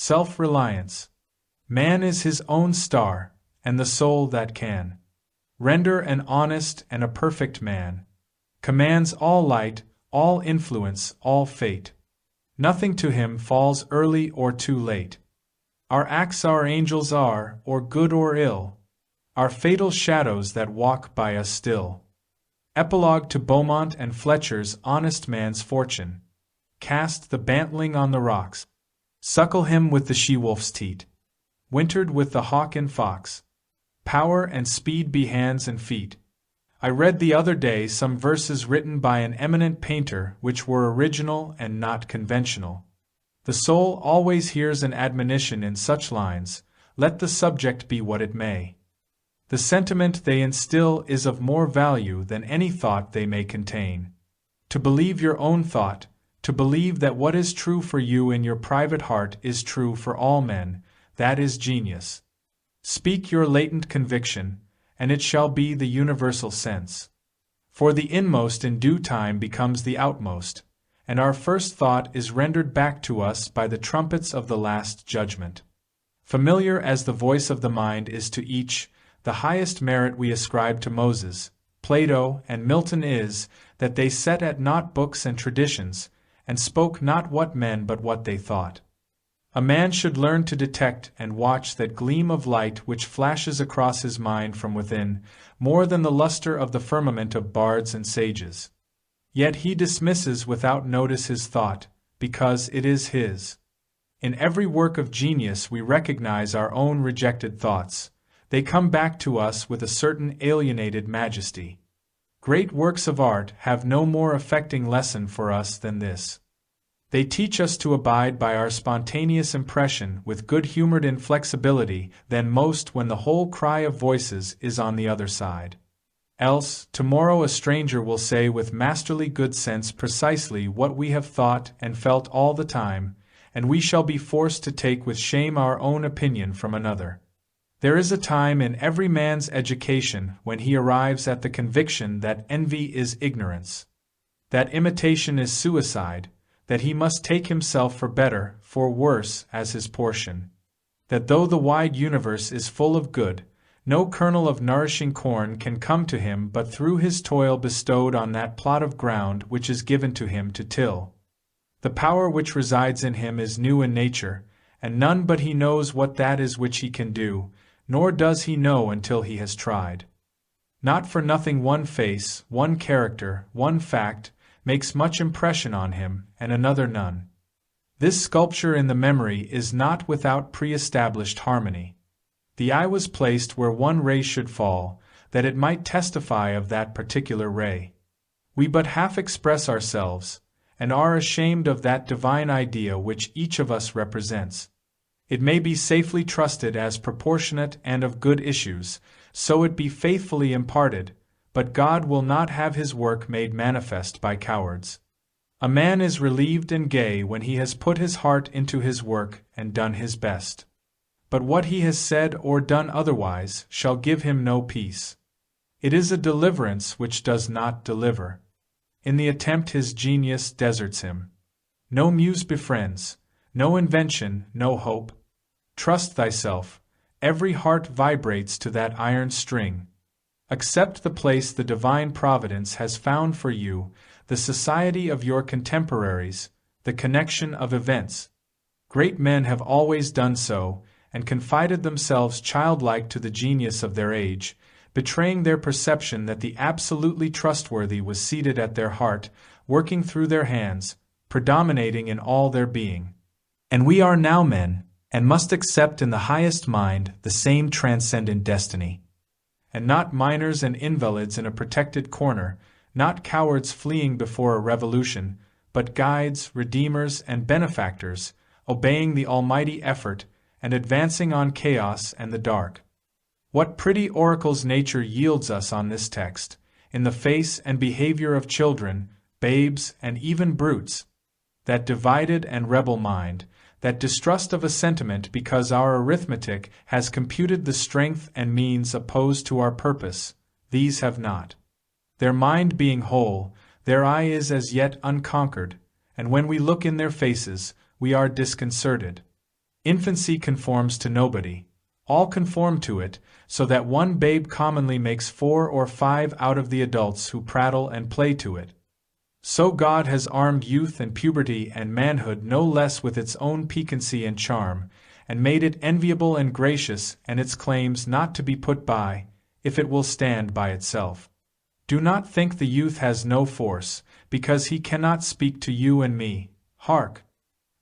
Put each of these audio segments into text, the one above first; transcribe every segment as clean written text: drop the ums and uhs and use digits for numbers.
Self-Reliance. Man is his own star, and the soul that can render an honest and a perfect man, commands all light, all influence, all fate. Nothing to him falls early or too late. Our acts our angels are, or good or ill, our fatal shadows that walk by us still. Epilogue to Beaumont and Fletcher's Honest Man's Fortune. Cast the bantling on the rocks. Suckle him with the she-wolf's teat. Wintered with the hawk and fox. Power and speed be hands and feet. I read the other day some verses written by an eminent painter which were original and not conventional. The soul always hears an admonition in such lines, let the subject be what it may. The sentiment they instill is of more value than any thought they may contain. To believe your own thought, to believe that what is true for you in your private heart is true for all men, that is genius. Speak your latent conviction, and it shall be the universal sense. For the inmost in due time becomes the outmost, and our first thought is rendered back to us by the trumpets of the last judgment. Familiar as the voice of the mind is to each, the highest merit we ascribe to Moses, Plato, and Milton is, that they set at naught books and traditions, and spoke not what men but what they thought. A man should learn to detect and watch that gleam of light which flashes across his mind from within, more than the luster of the firmament of bards and sages. Yet he dismisses without notice his thought, because it is his. In every work of genius we recognize our own rejected thoughts. They come back to us with a certain alienated majesty. Great works of art have no more affecting lesson for us than this. They teach us to abide by our spontaneous impression with good-humored inflexibility than most when the whole cry of voices is on the other side. Else, tomorrow a stranger will say with masterly good sense precisely what we have thought and felt all the time, and we shall be forced to take with shame our own opinion from another. There is a time in every man's education when he arrives at the conviction that envy is ignorance, that imitation is suicide, that he must take himself for better, for worse, as his portion, that though the wide universe is full of good, no kernel of nourishing corn can come to him but through his toil bestowed on that plot of ground which is given to him to till. The power which resides in him is new in nature, and none but he knows what that is which he can do, nor does he know until he has tried. Not for nothing one face, one character, one fact, makes much impression on him, and another none. This sculpture in the memory is not without pre-established harmony. The eye was placed where one ray should fall, that it might testify of that particular ray. We but half express ourselves, and are ashamed of that divine idea which each of us represents. It may be safely trusted as proportionate and of good issues, so it be faithfully imparted, but God will not have his work made manifest by cowards. A man is relieved and gay when he has put his heart into his work and done his best. But what he has said or done otherwise shall give him no peace. It is a deliverance which does not deliver. In the attempt his genius deserts him. No muse befriends, no invention, no hope. Trust thyself, every heart vibrates to that iron string. Accept the place the divine providence has found for you, the society of your contemporaries, the connection of events. Great men have always done so, and confided themselves childlike to the genius of their age, betraying their perception that the absolutely trustworthy was seated at their heart, working through their hands, predominating in all their being. And we are now men, and must accept in the highest mind the same transcendent destiny. And not minors and invalids in a protected corner, not cowards fleeing before a revolution, but guides, redeemers, and benefactors, obeying the almighty effort, and advancing on chaos and the dark. What pretty oracles nature yields us on this text, in the face and behavior of children, babes, and even brutes! That divided and rebel mind, that distrust of a sentiment because our arithmetic has computed the strength and means opposed to our purpose, these have not. Their mind being whole, their eye is as yet unconquered, and when we look in their faces, we are disconcerted. Infancy conforms to nobody. All conform to it, so that one babe commonly makes 4 or 5 out of the adults who prattle and play to it. So God has armed youth and puberty and manhood no less with its own piquancy and charm, and made it enviable and gracious and its claims not to be put by, if it will stand by itself. Do not think the youth has no force, because he cannot speak to you and me. Hark!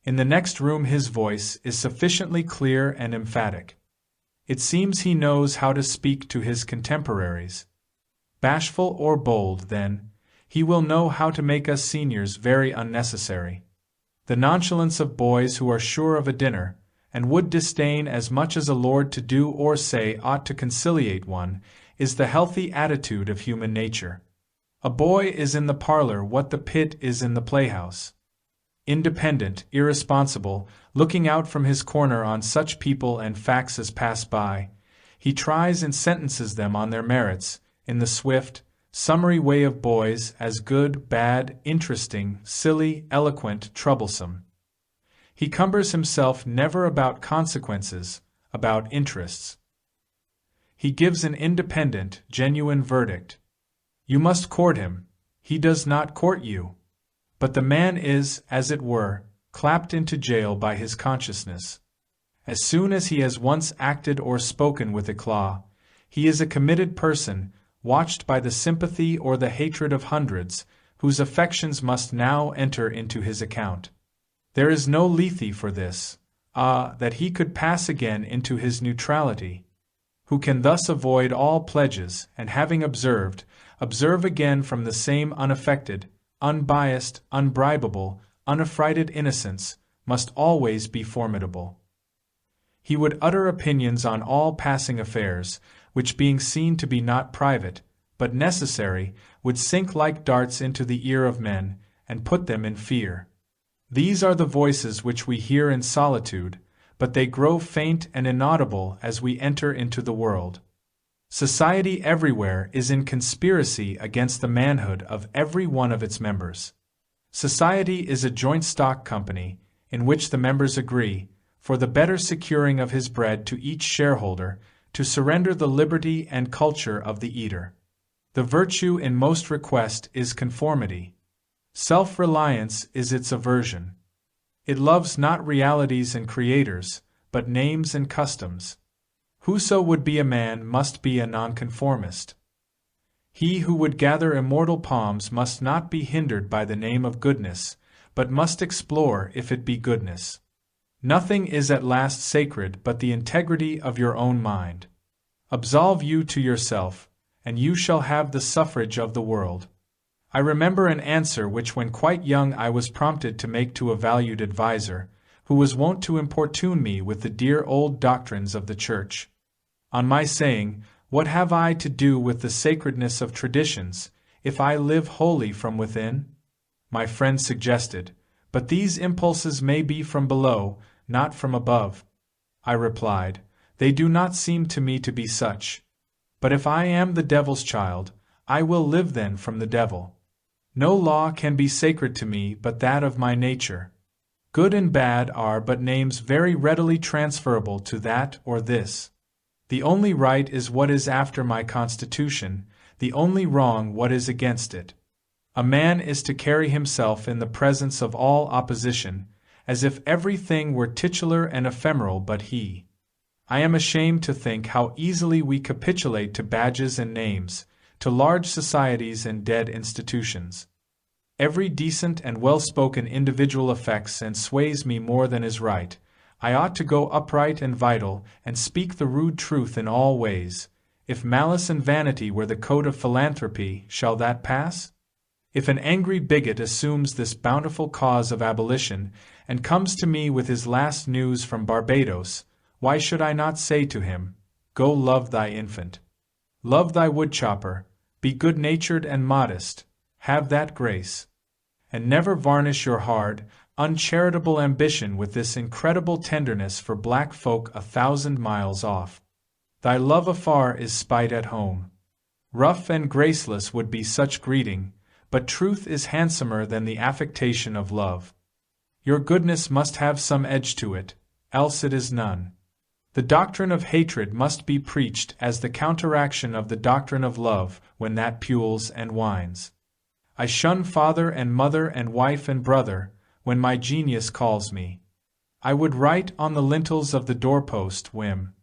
In the next room his voice is sufficiently clear and emphatic. It seems he knows how to speak to his contemporaries. Bashful or bold, then, he will know how to make us seniors very unnecessary. The nonchalance of boys who are sure of a dinner, and would disdain as much as a lord to do or say ought to conciliate one, is the healthy attitude of human nature. A boy is in the parlor what the pit is in the playhouse. Independent, irresponsible, looking out from his corner on such people and facts as pass by, he tries and sentences them on their merits, in the swift, summary way of boys, as good, bad, interesting, silly, eloquent, troublesome. He cumbers himself never about consequences, about interests. He gives an independent, genuine verdict. You must court him. He does not court you. But the man is, as it were, clapped into jail by his consciousness. As soon as he has once acted or spoken with éclat, he is a committed person, watched by the sympathy or the hatred of hundreds, whose affections must now enter into his account. There is no Lethe for this. Ah, that he could pass again into his neutrality! Who can thus avoid all pledges, and having observed, observe again from the same unaffected, unbiased, unbribable, unaffrighted innocence, must always be formidable. He would utter opinions on all passing affairs, which being seen to be not private, but necessary, would sink like darts into the ear of men, and put them in fear. These are the voices which we hear in solitude, but they grow faint and inaudible as we enter into the world. Society everywhere is in conspiracy against the manhood of every one of its members. Society is a joint stock company, in which the members agree, for the better securing of his bread to each shareholder, to surrender the liberty and culture of the eater. The virtue in most request is conformity. Self-reliance is its aversion. It loves not realities and creators, but names and customs. Whoso would be a man must be a nonconformist. He who would gather immortal palms must not be hindered by the name of goodness, but must explore if it be goodness. Nothing is at last sacred but the integrity of your own mind. Absolve you to yourself, and you shall have the suffrage of the world. I remember an answer which when quite young I was prompted to make to a valued adviser, who was wont to importune me with the dear old doctrines of the Church. On my saying, "What have I to do with the sacredness of traditions, if I live wholly from within?" my friend suggested, "But these impulses may be from below, not from above." I replied, "They do not seem to me to be such. But if I am the devil's child, I will live then from the devil. No law can be sacred to me but that of my nature. Good and bad are but names very readily transferable to that or this. The only right is what is after my constitution, the only wrong what is against it. A man is to carry himself in the presence of all opposition, as if everything were titular and ephemeral but he. I am ashamed to think how easily we capitulate to badges and names, to large societies and dead institutions. Every decent and well-spoken individual affects and sways me more than is right. I ought to go upright and vital, and speak the rude truth in all ways. If malice and vanity were the code of philanthropy, shall that pass? If an angry bigot assumes this bountiful cause of abolition, and comes to me with his last news from Barbados, why should I not say to him, "Go love thy infant. Love thy woodchopper, be good-natured and modest, have that grace. And never varnish your hard, uncharitable ambition with this incredible tenderness for black folk 1,000 miles off. Thy love afar is spite at home. Rough and graceless would be such greeting, but truth is handsomer than the affectation of love. Your goodness must have some edge to it, else it is none. The doctrine of hatred must be preached as the counteraction of the doctrine of love when that pules and whines. I shun father and mother and wife and brother when my genius calls me. I would write on the lintels of the doorpost whim.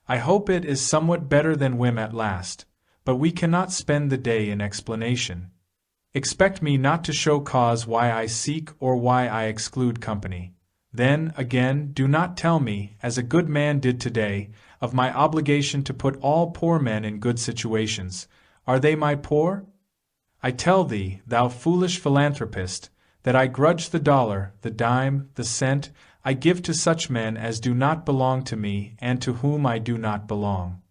I hope it is somewhat better than whim at last, but we cannot spend the day in explanation. Expect me not to show cause why I seek or why I exclude company. Then, again, do not tell me, as a good man did today, of my obligation to put all poor men in good situations. Are they my poor? I tell thee, thou foolish philanthropist, that I grudge the dollar, the dime, the cent I give to such men as do not belong to me and to whom I do not belong.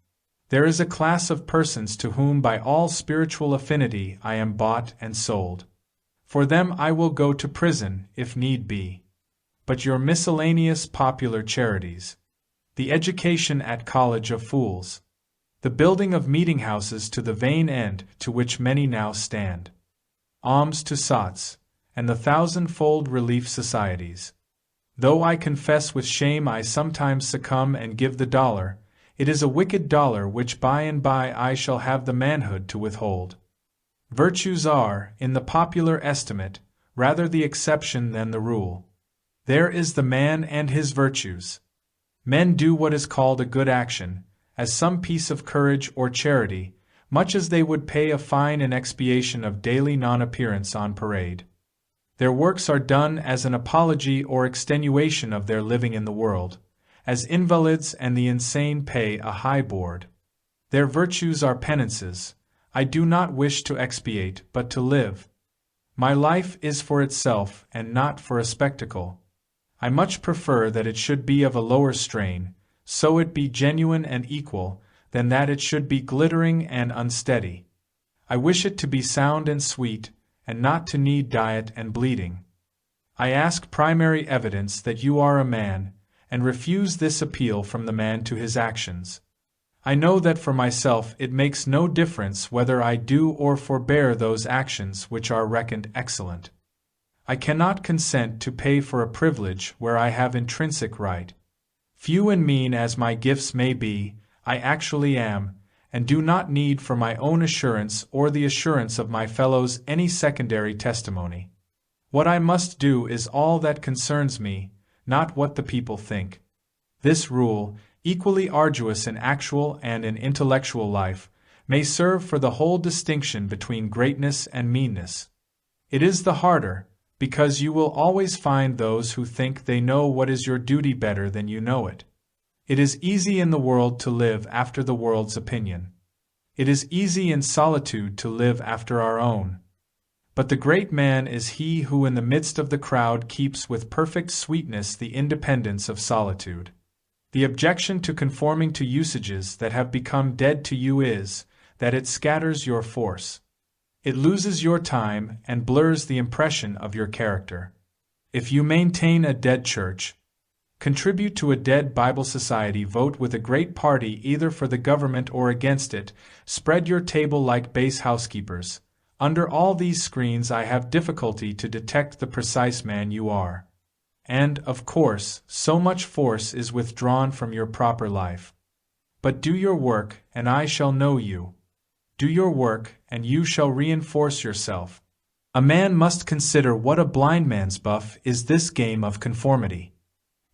There is a class of persons to whom by all spiritual affinity I am bought and sold. For them I will go to prison, if need be. But your miscellaneous popular charities, the education at college of fools, the building of meeting-houses to the vain end to which many now stand, alms to sots, and the thousand-fold relief societies. Though I confess with shame I sometimes succumb and give the dollar, it is a wicked dollar which by and by I shall have the manhood to withhold. Virtues are, in the popular estimate, rather the exception than the rule. There is the man and his virtues. Men do what is called a good action, as some piece of courage or charity, much as they would pay a fine in expiation of daily non-appearance on parade. Their works are done as an apology or extenuation of their living in the world, as invalids and the insane pay a high board. Their virtues are penances. I do not wish to expiate, but to live. My life is for itself and not for a spectacle. I much prefer that it should be of a lower strain, so it be genuine and equal, than that it should be glittering and unsteady. I wish it to be sound and sweet, and not to need diet and bleeding. I ask primary evidence that you are a man, and refuse this appeal from the man to his actions. I know that for myself it makes no difference whether I do or forbear those actions which are reckoned excellent. I cannot consent to pay for a privilege where I have intrinsic right. Few and mean as my gifts may be, I actually am, and do not need for my own assurance or the assurance of my fellows any secondary testimony. What I must do is all that concerns me, not what the people think. This rule, equally arduous in actual and in intellectual life, may serve for the whole distinction between greatness and meanness. It is the harder, because you will always find those who think they know what is your duty better than you know it. It is easy in the world to live after the world's opinion. It is easy in solitude to live after our own. But the great man is he who in the midst of the crowd keeps with perfect sweetness the independence of solitude. The objection to conforming to usages that have become dead to you is, that it scatters your force. It loses your time and blurs the impression of your character. If you maintain a dead church, contribute to a dead Bible society, vote with a great party either for the government or against it, spread your table like base housekeepers, under all these screens I have difficulty to detect the precise man you are. And, of course, so much force is withdrawn from your proper life. But do your work, and I shall know you. Do your work, and you shall reinforce yourself. A man must consider what a blind man's buff is this game of conformity.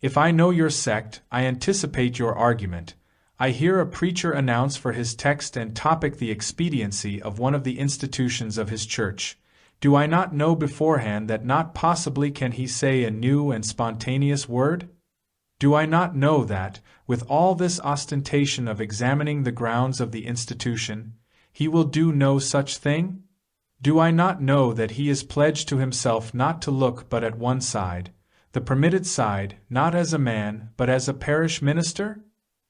If I know your sect, I anticipate your argument. I hear a preacher announce for his text and topic the expediency of one of the institutions of his church. Do I not know beforehand that not possibly can he say a new and spontaneous word? Do I not know that, with all this ostentation of examining the grounds of the institution, he will do no such thing? Do I not know that he is pledged to himself not to look but at one side, the permitted side, not as a man, but as a parish minister?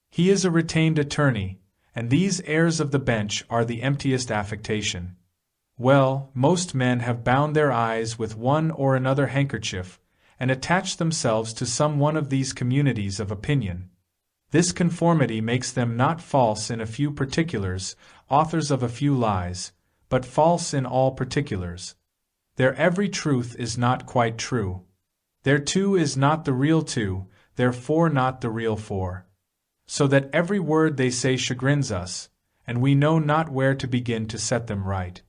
He is a retained attorney, and these airs of the bench are the emptiest affectation. Well, most men have bound their eyes with one or another handkerchief, and attached themselves to some one of these communities of opinion. This conformity makes them not false in a few particulars, authors of a few lies, but false in all particulars. Their every truth is not quite true. Their two is not the real two, therefore not the real for. So that every word they say chagrins us, and we know not where to begin to set them right.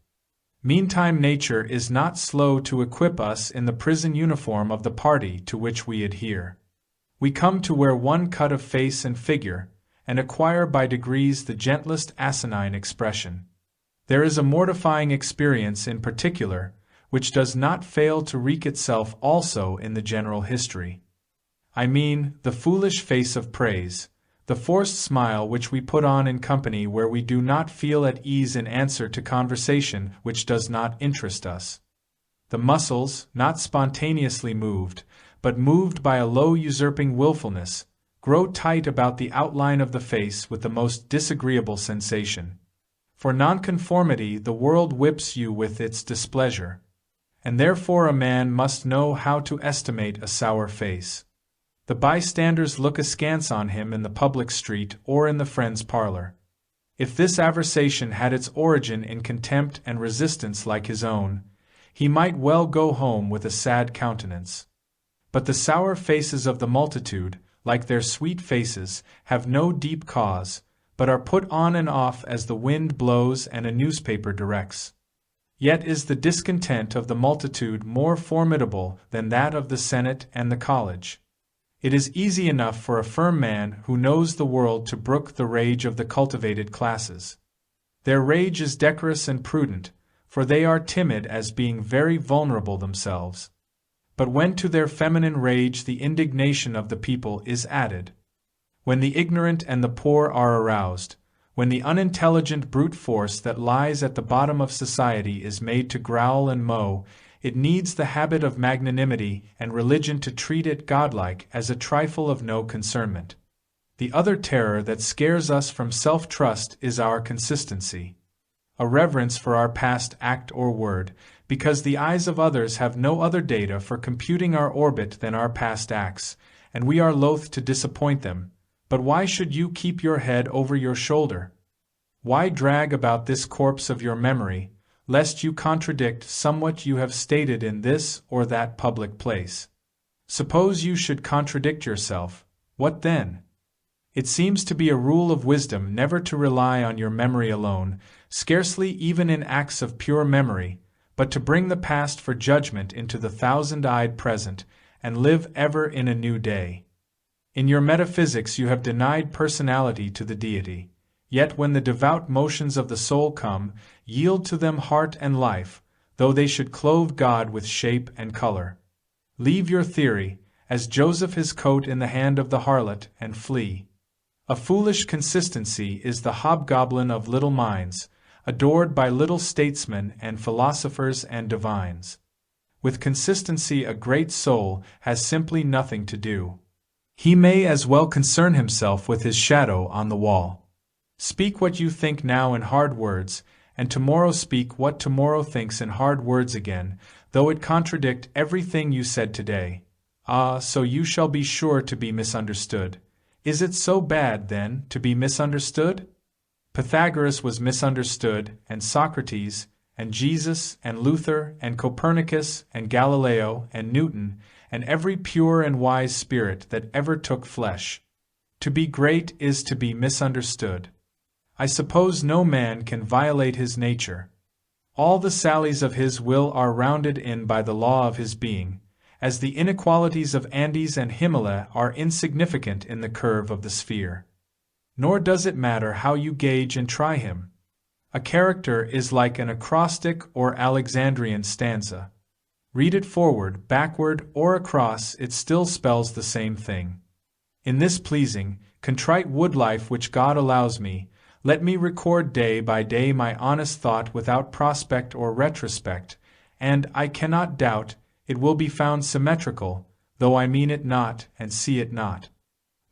Meantime nature is not slow to equip us in the prison uniform of the party to which we adhere. We come to wear one cut of face and figure, and acquire by degrees the gentlest asinine expression. There is a mortifying experience in particular, which does not fail to wreak itself also in the general history. I mean, the foolish face of praise, the forced smile which we put on in company where we do not feel at ease in answer to conversation which does not interest us. The muscles, not spontaneously moved, but moved by a low usurping willfulness, grow tight about the outline of the face with the most disagreeable sensation. For nonconformity the world whips you with its displeasure, and therefore a man must know how to estimate a sour face. The bystanders look askance on him in the public street or in the friend's parlor. If this aversation had its origin in contempt and resistance like his own, he might well go home with a sad countenance. But the sour faces of the multitude, like their sweet faces, have no deep cause, but are put on and off as the wind blows and a newspaper directs. Yet is the discontent of the multitude more formidable than that of the Senate and the college. It is easy enough for a firm man who knows the world to brook the rage of the cultivated classes. Their rage is decorous and prudent, for they are timid as being very vulnerable themselves. But when to their feminine rage the indignation of the people is added, when the ignorant and the poor are aroused, when the unintelligent brute force that lies at the bottom of society is made to growl and mow, it needs the habit of magnanimity and religion to treat it godlike as a trifle of no concernment. The other terror that scares us from self-trust is our consistency, a reverence for our past act or word, because the eyes of others have no other data for computing our orbit than our past acts, and we are loath to disappoint them. But why should you keep your head over your shoulder? Why drag about this corpse of your memory, lest you contradict somewhat you have stated in this or that public place? Suppose you should contradict yourself, what then? It seems to be a rule of wisdom never to rely on your memory alone, scarcely even in acts of pure memory, but to bring the past for judgment into the thousand-eyed present, and live ever in a new day. In your metaphysics you have denied personality to the deity. Yet when the devout motions of the soul come, yield to them heart and life, though they should clothe God with shape and color. Leave your theory, as Joseph his coat in the hand of the harlot, and flee. A foolish consistency is the hobgoblin of little minds, adored by little statesmen and philosophers and divines. With consistency a great soul has simply nothing to do. He may as well concern himself with his shadow on the wall. Speak what you think now in hard words, and tomorrow speak what tomorrow thinks in hard words again, though it contradict everything you said today. Ah, so you shall be sure to be misunderstood. Is it so bad, then, to be misunderstood? Pythagoras was misunderstood, and Socrates, and Jesus, and Luther, and Copernicus, and Galileo, and Newton, and every pure and wise spirit that ever took flesh. To be great is to be misunderstood. I suppose no man can violate his nature. All the sallies of his will are rounded in by the law of his being, as the inequalities of Andes and Himalaya are insignificant in the curve of the sphere. Nor does it matter how you gauge and try him. A character is like an acrostic or Alexandrian stanza. Read it forward, backward, or across, it still spells the same thing. In this pleasing, contrite wood life which God allows me, let me record day by day my honest thought without prospect or retrospect, and, I cannot doubt, it will be found symmetrical, though I mean it not and see it not.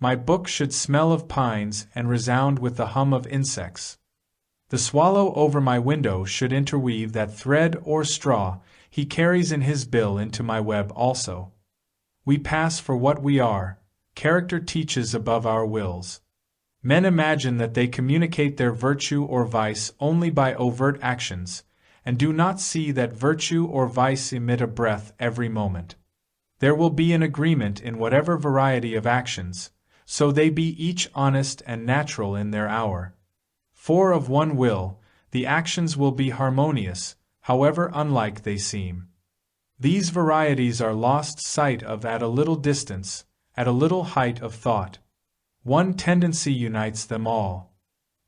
My book should smell of pines and resound with the hum of insects. The swallow over my window should interweave that thread or straw he carries in his bill into my web also. We pass for what we are. Character teaches above our wills. Men imagine that they communicate their virtue or vice only by overt actions, and do not see that virtue or vice emit a breath every moment. There will be an agreement in whatever variety of actions, so they be each honest and natural in their hour. For of one will, the actions will be harmonious, however unlike they seem. These varieties are lost sight of at a little distance, at a little height of thought. One tendency unites them all.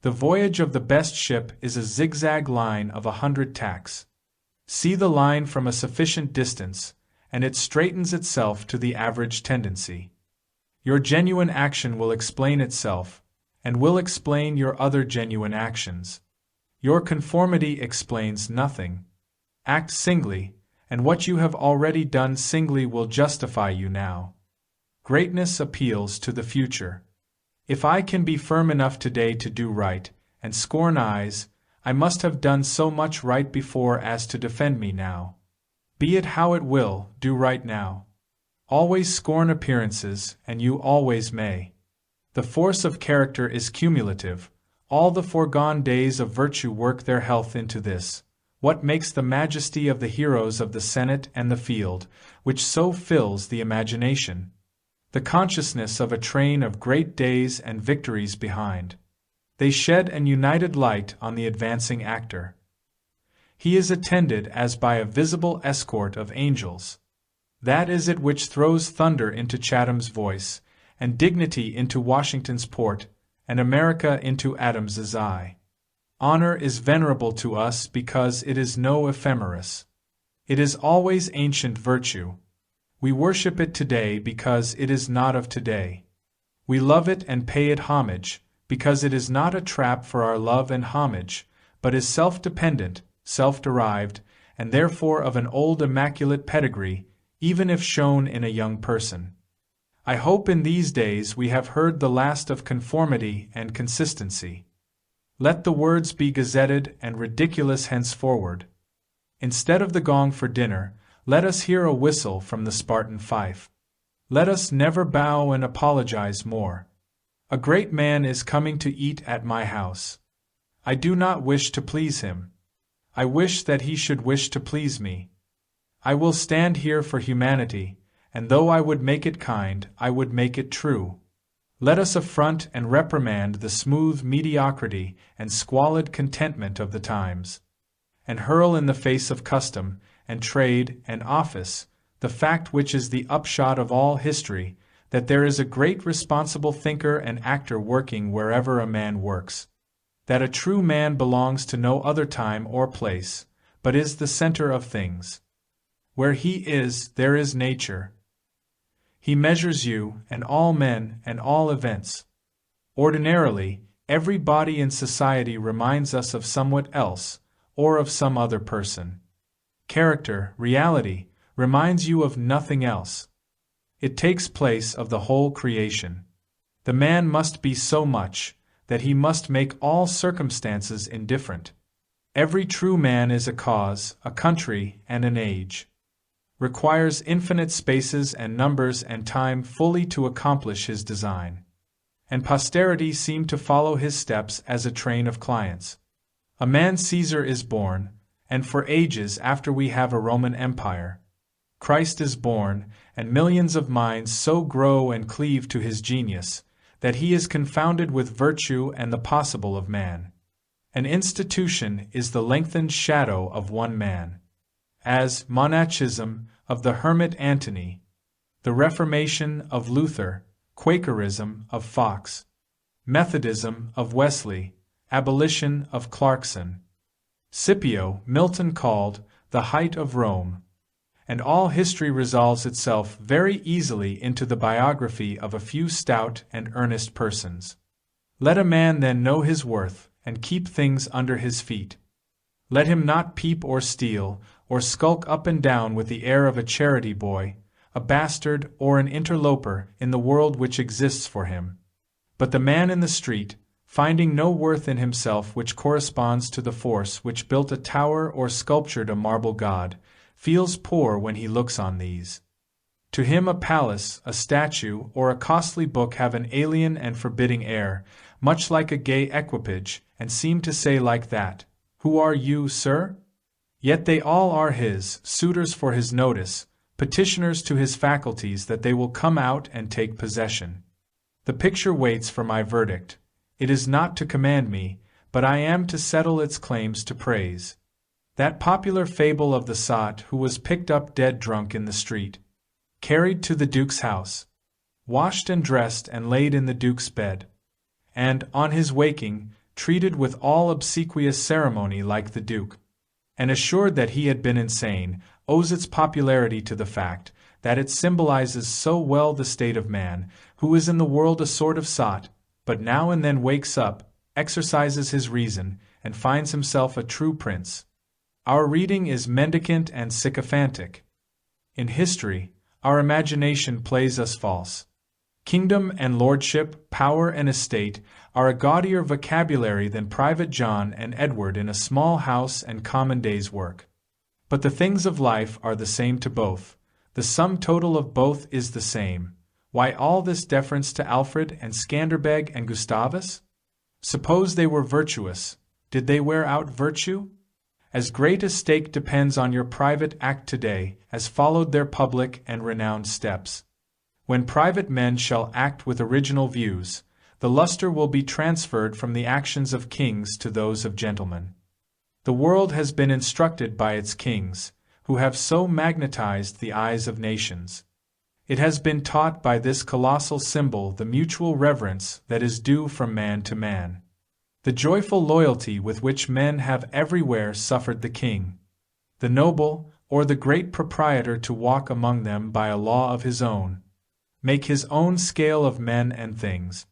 The voyage of the best ship is a zigzag line of 100 tacks. See the line from a sufficient distance, and it straightens itself to the average tendency. Your genuine action will explain itself, and will explain your other genuine actions. Your conformity explains nothing. Act singly, and what you have already done singly will justify you now. Greatness appeals to the future. If I can be firm enough today to do right, and scorn eyes, I must have done so much right before as to defend me now. Be it how it will, do right now. Always scorn appearances, and you always may. The force of character is cumulative. All the foregone days of virtue work their health into this. What makes the majesty of the heroes of the Senate and the field, which so fills the imagination? The consciousness of a train of great days and victories behind. They shed an united light on the advancing actor. He is attended as by a visible escort of angels. That is it which throws thunder into Chatham's voice, and dignity into Washington's port, and America into Adams's eye. Honor is venerable to us because it is no ephemeris. It is always ancient virtue. We worship it today because it is not of today. We love it and pay it homage, because it is not a trap for our love and homage, but is self-dependent, self-derived, and therefore of an old immaculate pedigree, even if shown in a young person. I hope in these days we have heard the last of conformity and consistency. Let the words be gazetted and ridiculous henceforward. Instead of the gong for dinner, let us hear a whistle from the Spartan fife. Let us never bow and apologize more. A great man is coming to eat at my house. I do not wish to please him. I wish that he should wish to please me. I will stand here for humanity, and though I would make it kind, I would make it true. Let us affront and reprimand the smooth mediocrity and squalid contentment of the times, and hurl in the face of custom, and trade, and office, the fact which is the upshot of all history, that there is a great responsible thinker and actor working wherever a man works, that a true man belongs to no other time or place, but is the center of things. Where he is, there is nature. He measures you, and all men, and all events. Ordinarily, every body in society reminds us of somewhat else, or of some other person. Character, reality, reminds you of nothing else. It takes place of the whole creation. The man must be so much, that he must make all circumstances indifferent. Every true man is a cause, a country, and an age. Requires infinite spaces and numbers and time fully to accomplish his design. And posterity seem to follow his steps as a train of clients. A man Caesar is born, and for ages after we have a Roman Empire. Christ is born, and millions of minds so grow and cleave to his genius, that he is confounded with virtue and the possible of man. An institution is the lengthened shadow of one man. As monachism of the hermit Antony, the Reformation of Luther, Quakerism of Fox, Methodism of Wesley, abolition of Clarkson. Scipio, Milton called the height of Rome. And all history resolves itself very easily into the biography of a few stout and earnest persons. Let a man then know his worth, and keep things under his feet. Let him not peep or steal, or skulk up and down with the air of a charity boy, a bastard, or an interloper in the world which exists for him. But the man in the street, finding no worth in himself which corresponds to the force which built a tower or sculptured a marble god, feels poor when he looks on these. To him a palace, a statue, or a costly book have an alien and forbidding air, much like a gay equipage, and seem to say like that, "Who are you, sir?" Yet they all are his, suitors for his notice, petitioners to his faculties that they will come out and take possession. The picture waits for my verdict. It is not to command me, but I am to settle its claims to praise. That popular fable of the sot who was picked up dead drunk in the street, carried to the Duke's house, washed and dressed and laid in the Duke's bed, and, on his waking, treated with all obsequious ceremony like the Duke, and assured that he had been insane, owes its popularity to the fact that it symbolizes so well the state of man, who is in the world a sort of sot, but now and then wakes up, exercises his reason, and finds himself a true prince. Our reading is mendicant and sycophantic. In history, our imagination plays us false. Kingdom and lordship, power and estate are a gaudier vocabulary than Private John and Edward in a small house and common day's work. But the things of life are the same to both. The sum total of both is the same. Why all this deference to Alfred and Skanderbeg and Gustavus? Suppose they were virtuous, did they wear out virtue? As great a stake depends on your private act today as followed their public and renowned steps. When private men shall act with original views, the luster will be transferred from the actions of kings to those of gentlemen. The world has been instructed by its kings, who have so magnetized the eyes of nations. It has been taught by this colossal symbol the mutual reverence that is due from man to man, the joyful loyalty with which men have everywhere suffered the king, the noble, or the great proprietor to walk among them by a law of his own, make his own scale of men and things,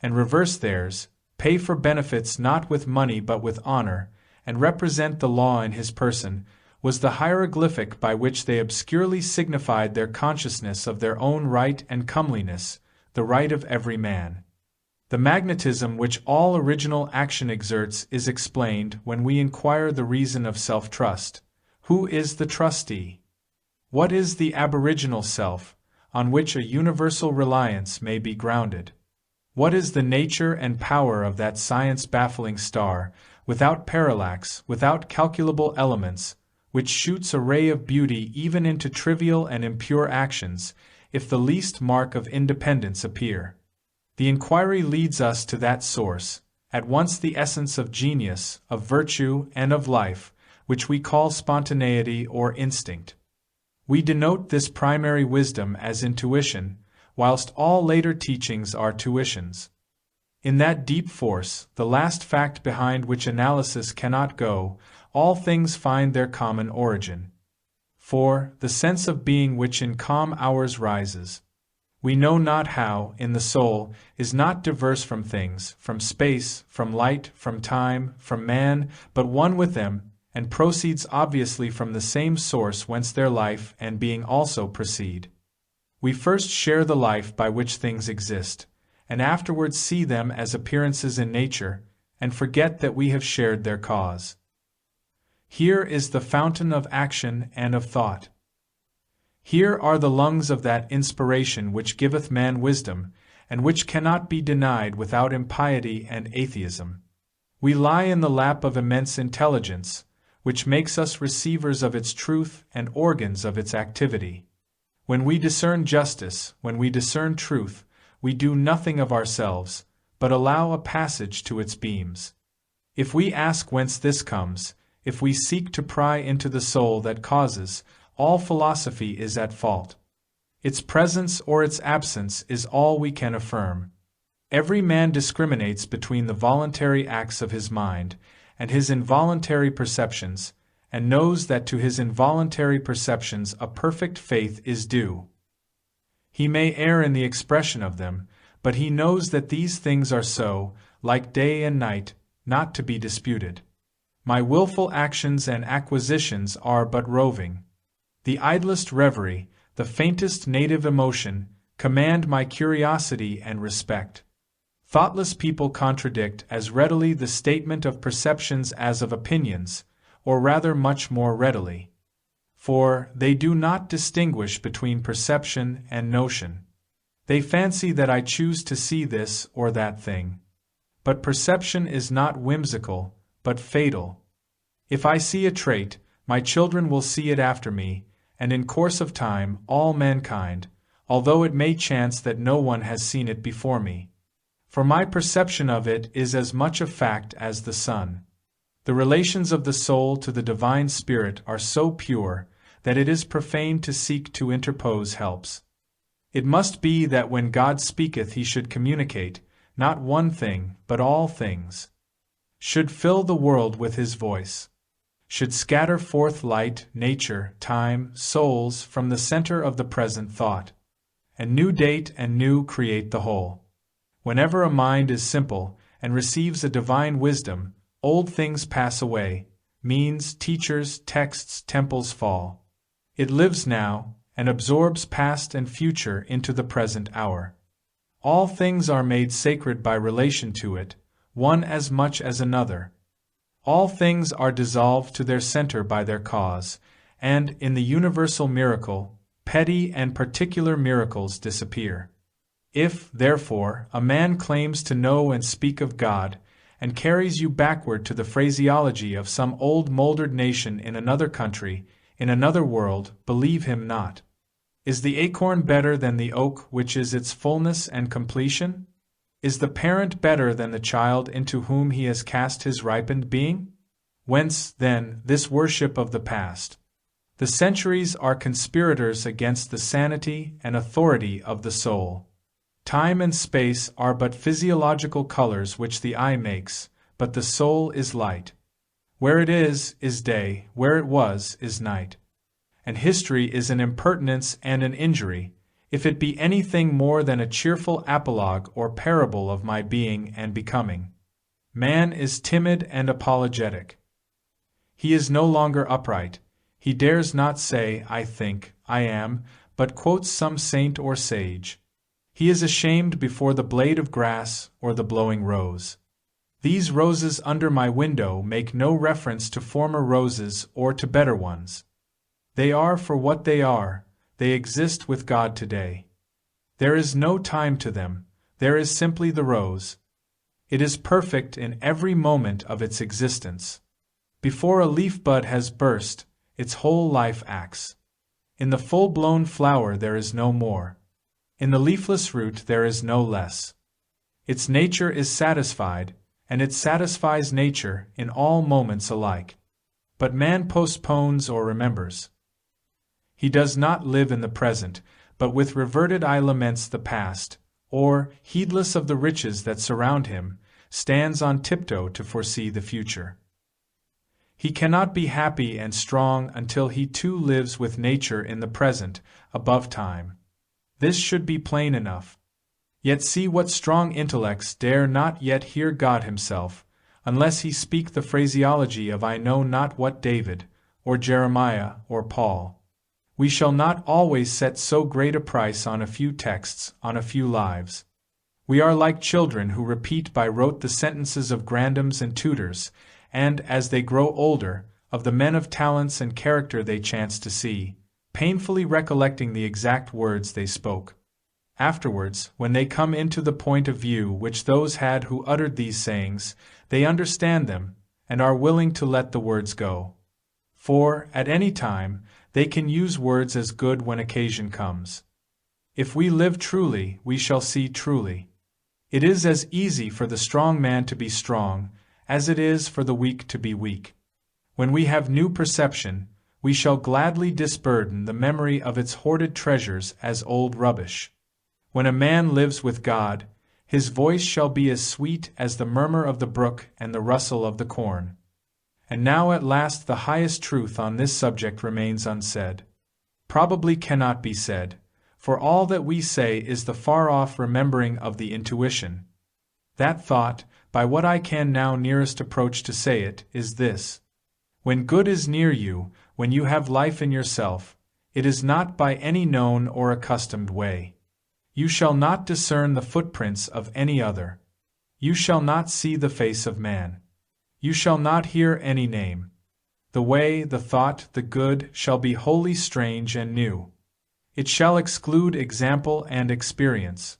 and reverse theirs, pay for benefits not with money but with honor, and represent the law in his person, was the hieroglyphic by which they obscurely signified their consciousness of their own right and comeliness, the right of every man. The magnetism which all original action exerts is explained when we inquire the reason of self-trust. Who is the trustee? What is the aboriginal self, on which a universal reliance may be grounded? What is the nature and power of that science-baffling star, without parallax, without calculable elements, which shoots a ray of beauty even into trivial and impure actions, if the least mark of independence appear? The inquiry leads us to that source, at once the essence of genius, of virtue, and of life, which we call spontaneity or instinct. We denote this primary wisdom as intuition, whilst all later teachings are tuitions. In that deep force, the last fact behind which analysis cannot go, all things find their common origin. For, the sense of being which in calm hours rises, we know not how, in the soul, is not diverse from things, from space, from light, from time, from man, but one with them, and proceeds obviously from the same source whence their life and being also proceed. We first share the life by which things exist, and afterwards see them as appearances in nature, and forget that we have shared their cause. Here is the fountain of action and of thought. Here are the lungs of that inspiration which giveth man wisdom, and which cannot be denied without impiety and atheism. We lie in the lap of immense intelligence, which makes us receivers of its truth and organs of its activity. When we discern justice, when we discern truth, we do nothing of ourselves, but allow a passage to its beams. If we ask whence this comes, if we seek to pry into the soul that causes, all philosophy is at fault. Its presence or its absence is all we can affirm. Every man discriminates between the voluntary acts of his mind and his involuntary perceptions, and knows that to his involuntary perceptions a perfect faith is due. He may err in the expression of them, but he knows that these things are so, like day and night, not to be disputed. My willful actions and acquisitions are but roving. The idlest reverie, the faintest native emotion, command my curiosity and respect. Thoughtless people contradict as readily the statement of perceptions as of opinions, or rather much more readily. For they do not distinguish between perception and notion. They fancy that I choose to see this or that thing. But perception is not whimsical, but fatal. If I see a trait, my children will see it after me, and in course of time all mankind, although it may chance that no one has seen it before me. For my perception of it is as much a fact as the sun. The relations of the soul to the divine spirit are so pure that it is profane to seek to interpose helps. It must be that when God speaketh he should communicate, not one thing, but all things. Should fill the world with his voice. Should scatter forth light, nature, time, souls from the center of the present thought. And new date and new create the whole. Whenever a mind is simple, and receives a divine wisdom, old things pass away, means, teachers, texts, temples fall. It lives now, and absorbs past and future into the present hour. All things are made sacred by relation to it, one as much as another. All things are dissolved to their center by their cause, and, in the universal miracle, petty and particular miracles disappear. If, therefore, a man claims to know and speak of God, and carries you backward to the phraseology of some old mouldered nation in another country, in another world, believe him not. Is the acorn better than the oak which is its fullness and completion? Is the parent better than the child into whom he has cast his ripened being? Whence, then, this worship of the past? The centuries are conspirators against the sanity and authority of the soul. Time and space are but physiological colors which the eye makes, but the soul is light. Where it is day, where it was, is night. And history is an impertinence and an injury, if it be anything more than a cheerful apologue or parable of my being and becoming. Man is timid and apologetic. He is no longer upright. He dares not say, I think, I am, but quotes some saint or sage. He is ashamed before the blade of grass or the blowing rose. These roses under my window make no reference to former roses or to better ones. They are for what they are, they exist with God today. There is no time to them, there is simply the rose. It is perfect in every moment of its existence. Before a leaf bud has burst, its whole life acts. In the full-blown flower there is no more. In the leafless root there is no less. Its nature is satisfied, and it satisfies nature in all moments alike. But man postpones or remembers. He does not live in the present, but with reverted eye laments the past, or, heedless of the riches that surround him, stands on tiptoe to foresee the future. He cannot be happy and strong until he too lives with nature in the present, above time. This should be plain enough. Yet see what strong intellects dare not yet hear God himself, unless he speak the phraseology of I know not what David, or Jeremiah, or Paul. We shall not always set so great a price on a few texts, on a few lives. We are like children who repeat by rote the sentences of grandams and tutors, and, as they grow older, of the men of talents and character they chance to see, painfully recollecting the exact words they spoke. Afterwards, when they come into the point of view which those had who uttered these sayings, they understand them, and are willing to let the words go. For, at any time, they can use words as good when occasion comes. If we live truly, we shall see truly. It is as easy for the strong man to be strong, as it is for the weak to be weak. When we have new perception, we shall gladly disburden the memory of its hoarded treasures as old rubbish. When a man lives with God, his voice shall be as sweet as the murmur of the brook and the rustle of the corn. And now at last the highest truth on this subject remains unsaid. Probably cannot be said, for all that we say is the far-off remembering of the intuition. That thought, by what I can now nearest approach to say it, is this. When good is near you, when you have life in yourself, it is not by any known or accustomed way. You shall not discern the footprints of any other. You shall not see the face of man. You shall not hear any name. The way, the thought, the good, shall be wholly strange and new. It shall exclude example and experience.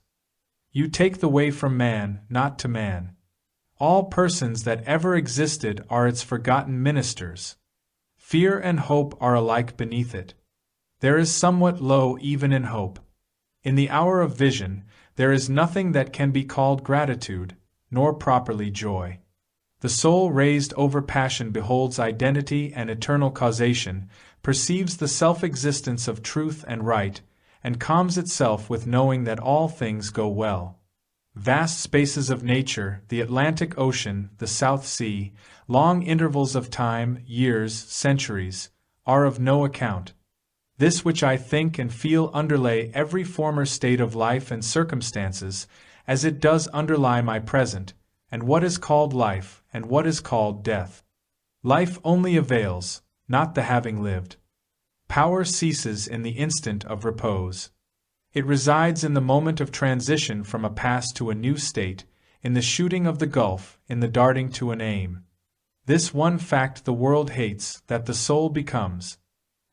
You take the way from man, not to man. All persons that ever existed are its forgotten ministers. Fear and hope are alike beneath it. There is somewhat low even in hope. In the hour of vision, there is nothing that can be called gratitude, nor properly joy. The soul raised over passion beholds identity and eternal causation, perceives the self-existence of truth and right, and calms itself with knowing that all things go well. Vast spaces of nature, the Atlantic Ocean, the South Sea, long intervals of time, years, centuries, are of no account. This which I think and feel underlay every former state of life and circumstances, as it does underlie my present, and what is called life, and what is called death. Life only avails, not the having lived. Power ceases in the instant of repose. It resides in the moment of transition from a past to a new state, in the shooting of the gulf, in the darting to an aim. This one fact the world hates, that the soul becomes.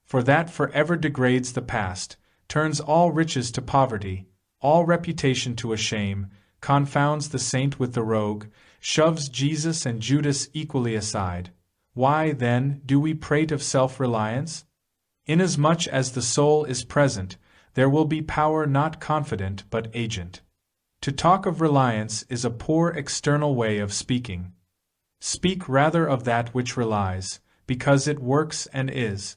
For that forever degrades the past, turns all riches to poverty, all reputation to a shame, confounds the saint with the rogue, shoves Jesus and Judas equally aside. Why, then, do we prate of self-reliance? Inasmuch as the soul is present, there will be power not confident but agent. To talk of reliance is a poor external way of speaking. Speak rather of that which relies, because it works and is.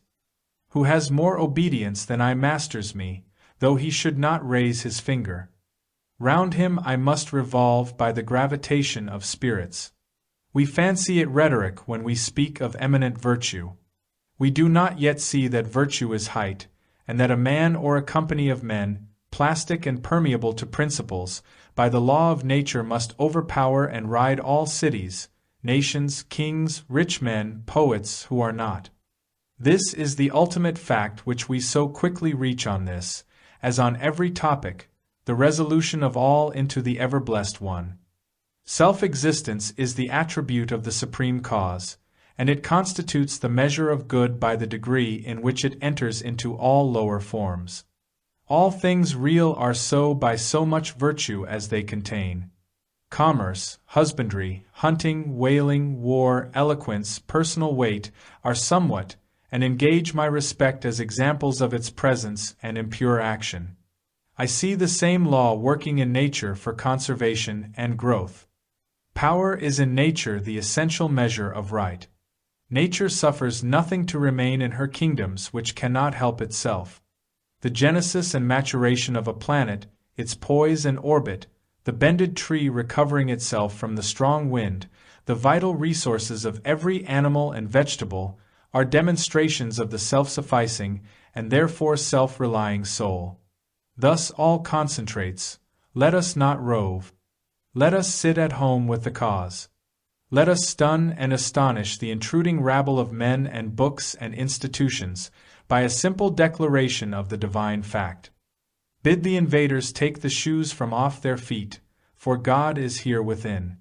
Who has more obedience than I masters me, though he should not raise his finger. Round him I must revolve by the gravitation of spirits. We fancy it rhetoric when we speak of eminent virtue. We do not yet see that virtue is height, and that a man or a company of men, plastic and permeable to principles, by the law of nature must overpower and ride all cities, nations, kings, rich men, poets who are not. This is the ultimate fact which we so quickly reach on this, as on every topic, the resolution of all into the ever-blessed one. Self-existence is the attribute of the supreme cause, and it constitutes the measure of good by the degree in which it enters into all lower forms. All things real are so by so much virtue as they contain. Commerce, husbandry, hunting, whaling, war, eloquence, personal weight, are somewhat, and engage my respect as examples of its presence and impure action. I see the same law working in nature for conservation and growth. Power is in nature the essential measure of right. Nature suffers nothing to remain in her kingdoms which cannot help itself. The genesis and maturation of a planet, its poise and orbit, the bended tree recovering itself from the strong wind, the vital resources of every animal and vegetable, are demonstrations of the self-sufficing and therefore self-relying soul. Thus all concentrates. Let us not rove. Let us sit at home with the cause. Let us stun and astonish the intruding rabble of men and books and institutions by a simple declaration of the divine fact. Bid the invaders take the shoes from off their feet, for God is here within.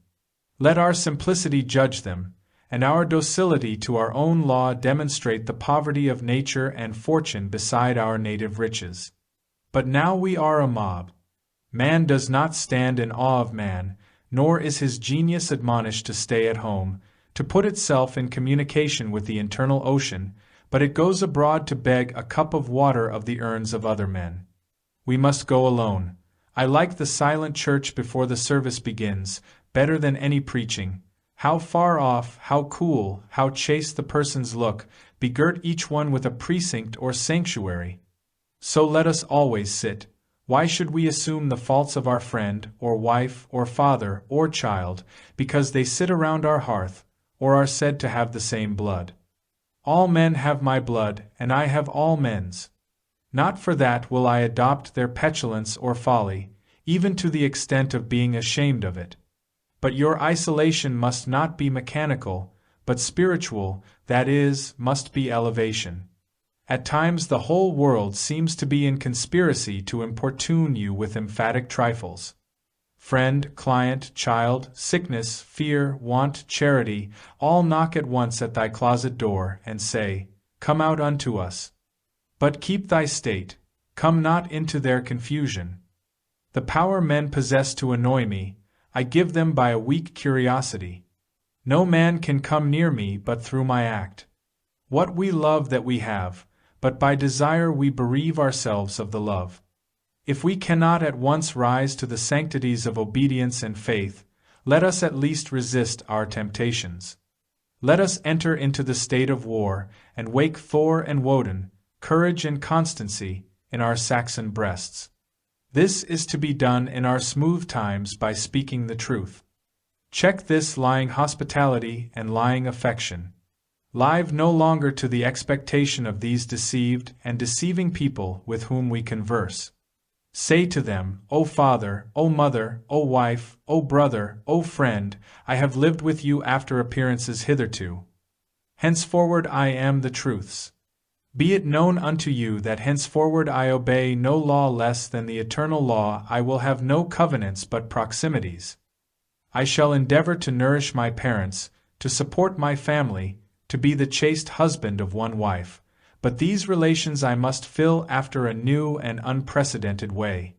Let our simplicity judge them, and our docility to our own law demonstrate the poverty of nature and fortune beside our native riches. But now we are a mob. Man does not stand in awe of man, nor is his genius admonished to stay at home, to put itself in communication with the internal ocean, but it goes abroad to beg a cup of water of the urns of other men. We must go alone. I like the silent church before the service begins, better than any preaching. How far off, how cool, how chaste the persons look, begirt each one with a precinct or sanctuary. So let us always sit. Why should we assume the faults of our friend, or wife, or father, or child, because they sit around our hearth, or are said to have the same blood? All men have my blood, and I have all men's. Not for that will I adopt their petulance or folly, even to the extent of being ashamed of it. But your isolation must not be mechanical, but spiritual, that is, must be elevation. At times the whole world seems to be in conspiracy to importune you with emphatic trifles. Friend, client, child, sickness, fear, want, charity, all knock at once at thy closet door, and say, Come out unto us. But keep thy state, come not into their confusion. The power men possess to annoy me, I give them by a weak curiosity. No man can come near me but through my act. What we love that we have, but by desire we bereave ourselves of the love. If we cannot at once rise to the sanctities of obedience and faith, let us at least resist our temptations. Let us enter into the state of war, and wake Thor and Woden, courage and constancy, in our Saxon breasts. This is to be done in our smooth times by speaking the truth. Check this lying hospitality and lying affection. Live no longer to the expectation of these deceived and deceiving people with whom we converse. Say to them, O father, O mother, O wife, O brother, O friend, I have lived with you after appearances hitherto. Henceforward I am the truth's. Be it known unto you that henceforward I obey no law less than the eternal law. I will have no covenants but proximities. I shall endeavor to nourish my parents, to support my family, to be the chaste husband of one wife, but these relations I must fill after a new and unprecedented way.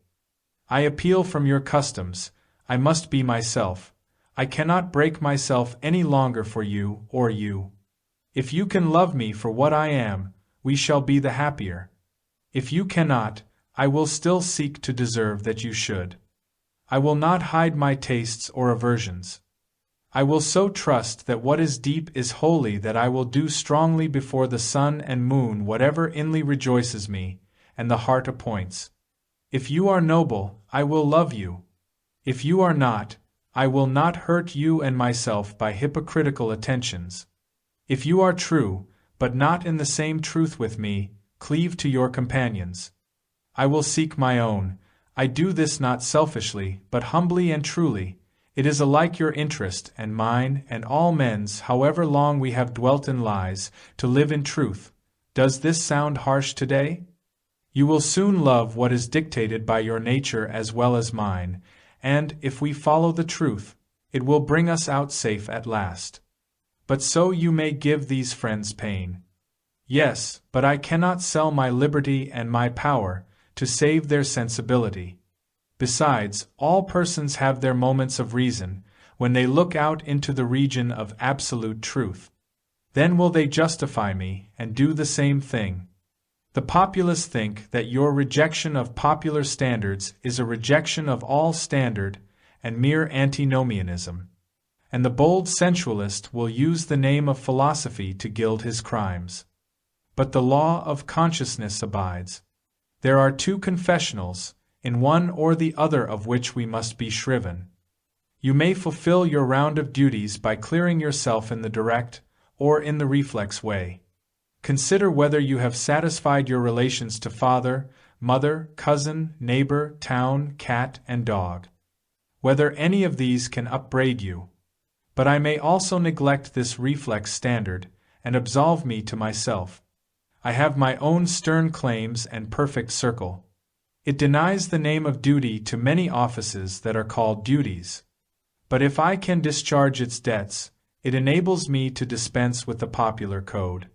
I appeal from your customs. I must be myself. I cannot break myself any longer for you or you. If you can love me for what I am, we shall be the happier. If you cannot, I will still seek to deserve that you should. I will not hide my tastes or aversions. I will so trust that what is deep is holy that I will do strongly before the sun and moon whatever inly rejoices me, and the heart appoints. If you are noble, I will love you. If you are not, I will not hurt you and myself by hypocritical attentions. If you are true, but not in the same truth with me, cleave to your companions. I will seek my own. I do this not selfishly, but humbly and truly. It is alike your interest and mine and all men's, however long we have dwelt in lies, to live in truth. Does this sound harsh today? You will soon love what is dictated by your nature as well as mine, and, if we follow the truth, it will bring us out safe at last. But so you may give these friends pain. Yes, but I cannot sell my liberty and my power to save their sensibility. Besides, all persons have their moments of reason, when they look out into the region of absolute truth. Then will they justify me, and do the same thing. The populace think that your rejection of popular standards is a rejection of all standard, and mere antinomianism. And the bold sensualist will use the name of philosophy to gild his crimes. But the law of consciousness abides. There are two confessionals, in one or the other of which we must be shriven. You may fulfill your round of duties by clearing yourself in the direct, or in the reflex way. Consider whether you have satisfied your relations to father, mother, cousin, neighbor, town, cat, and dog. Whether any of these can upbraid you. But I may also neglect this reflex standard, and absolve me to myself. I have my own stern claims and perfect circle. It denies the name of duty to many offices that are called duties. But if I can discharge its debts, it enables me to dispense with the popular code.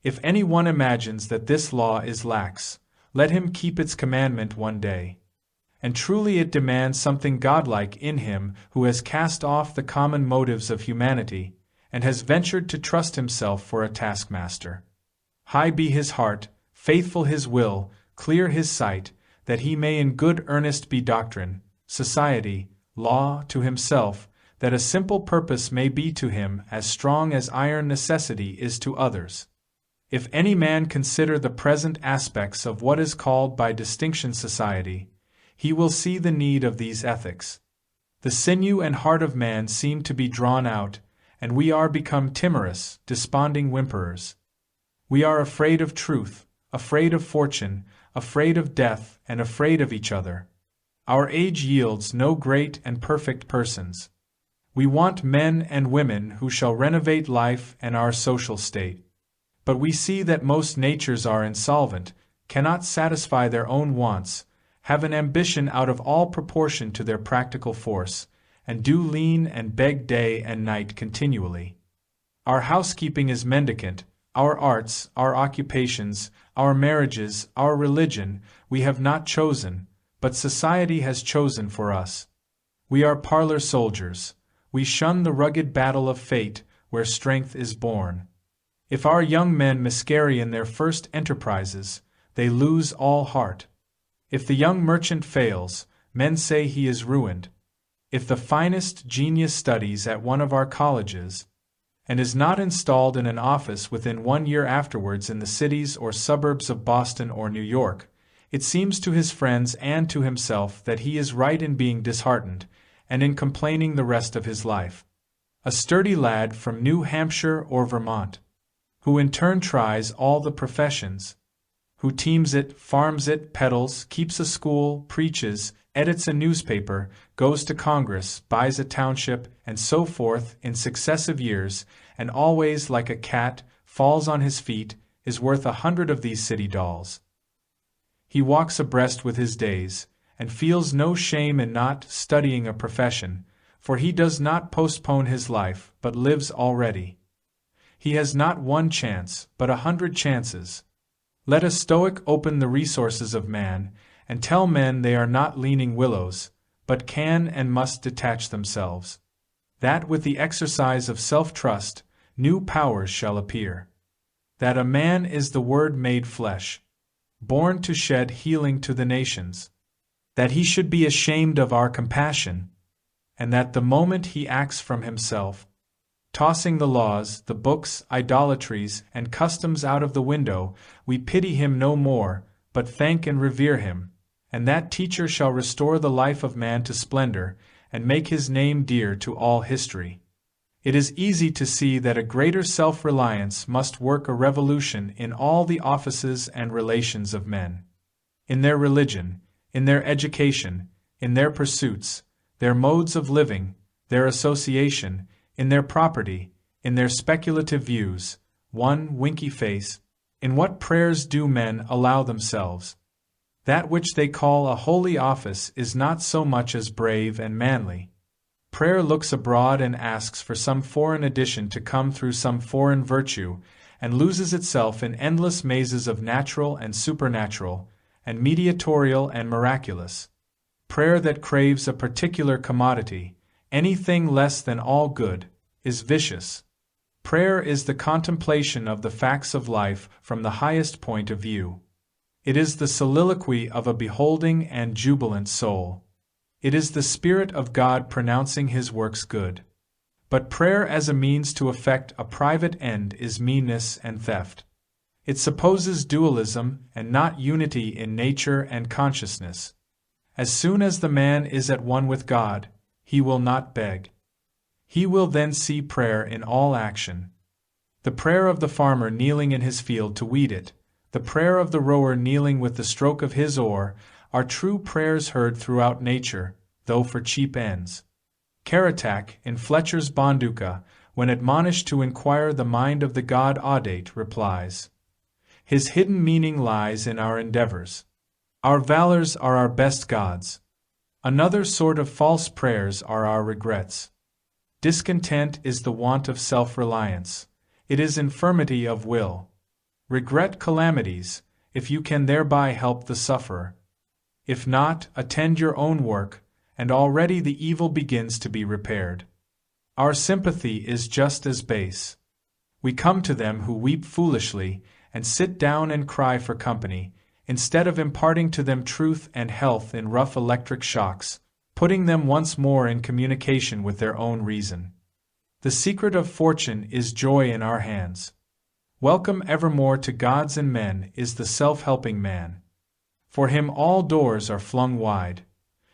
If any one imagines that this law is lax, let him keep its commandment one day. And truly it demands something godlike in him who has cast off the common motives of humanity, and has ventured to trust himself for a taskmaster. High be his heart, faithful his will, clear his sight, that he may in good earnest be doctrine, society, law to himself, that a simple purpose may be to him as strong as iron necessity is to others. If any man consider the present aspects of what is called by distinction society, he will see the need of these ethics. The sinew and heart of man seem to be drawn out, and we are become timorous, desponding whimperers. We are afraid of truth, afraid of fortune, afraid of death, and afraid of each other. Our age yields no great and perfect persons. We want men and women who shall renovate life and our social state. But we see that most natures are insolvent, cannot satisfy their own wants, have an ambition out of all proportion to their practical force, and do lean and beg day and night continually. Our housekeeping is mendicant, our arts, our occupations, our marriages, our religion, we have not chosen, but society has chosen for us. We are parlor soldiers. We shun the rugged battle of fate, where strength is born. If our young men miscarry in their first enterprises, they lose all heart. If the young merchant fails, men say he is ruined. If the finest genius studies at one of our colleges, and is not installed in an office within 1 year afterwards in the cities or suburbs of Boston or New York, it seems to his friends and to himself that he is right in being disheartened, and in complaining the rest of his life. A sturdy lad from New Hampshire or Vermont, who in turn tries all the professions, who teams it, farms it, peddles, keeps a school, preaches, edits a newspaper, goes to Congress, buys a township, and so forth in successive years, and always, like a cat, falls on his feet, is worth 100 of these city dolls. He walks abreast with his days, and feels no shame in not studying a profession, for he does not postpone his life, but lives already. He has not one chance, but 100 chances. Let a Stoic open the resources of man, and tell men they are not leaning willows, but can and must detach themselves. That with the exercise of self-trust, new powers shall appear. That a man is the Word made flesh, born to shed healing to the nations. That he should be ashamed of our compassion, and that the moment he acts from himself, tossing the laws, the books, idolatries, and customs out of the window, we pity him no more, but thank and revere him, and that teacher shall restore the life of man to splendor, and make his name dear to all history. It is easy to see that a greater self-reliance must work a revolution in all the offices and relations of men. In their religion, in their education, in their pursuits, their modes of living, their association, in their property, in their speculative views, one winky face, in what prayers do men allow themselves? That which they call a holy office is not so much as brave and manly. Prayer looks abroad and asks for some foreign addition to come through some foreign virtue, and loses itself in endless mazes of natural and supernatural, and mediatorial and miraculous. Prayer that craves a particular commodity, anything less than all good, is vicious. Prayer is the contemplation of the facts of life from the highest point of view. It is the soliloquy of a beholding and jubilant soul. It is the Spirit of God pronouncing His works good. But prayer as a means to effect a private end is meanness and theft. It supposes dualism and not unity in nature and consciousness. As soon as the man is at one with God, he will not beg. He will then see prayer in all action. The prayer of the farmer kneeling in his field to weed it, the prayer of the rower kneeling with the stroke of his oar, are true prayers heard throughout nature, though for cheap ends. Karatak, in Fletcher's Bonduca, when admonished to inquire the mind of the god Audate, replies, "His hidden meaning lies in our endeavors. Our valors are our best gods. Another sort of false prayers are our regrets. Discontent is the want of self-reliance. It is infirmity of will. Regret calamities, if you can thereby help the sufferer. If not, attend your own work, and already the evil begins to be repaired. Our sympathy is just as base. We come to them who weep foolishly, and sit down and cry for company, instead of imparting to them truth and health in rough electric shocks, putting them once more in communication with their own reason. The secret of fortune is joy in our hands. Welcome evermore to gods and men is the self-helping man. For him all doors are flung wide.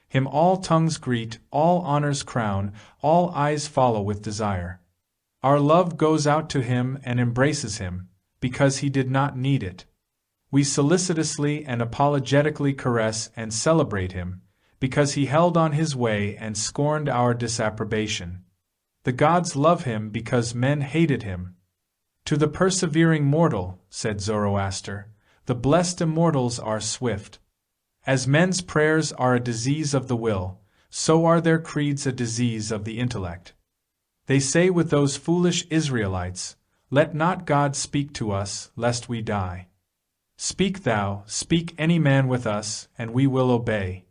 Him all tongues greet, all honors crown, all eyes follow with desire. Our love goes out to him and embraces him, because he did not need it. We solicitously and apologetically caress and celebrate him, because he held on his way and scorned our disapprobation. The gods love him because men hated him. To the persevering mortal, said Zoroaster, the blessed immortals are swift. As men's prayers are a disease of the will, so are their creeds a disease of the intellect. They say with those foolish Israelites, "Let not God speak to us, lest we die. Speak thou, speak any man with us, and we will obey."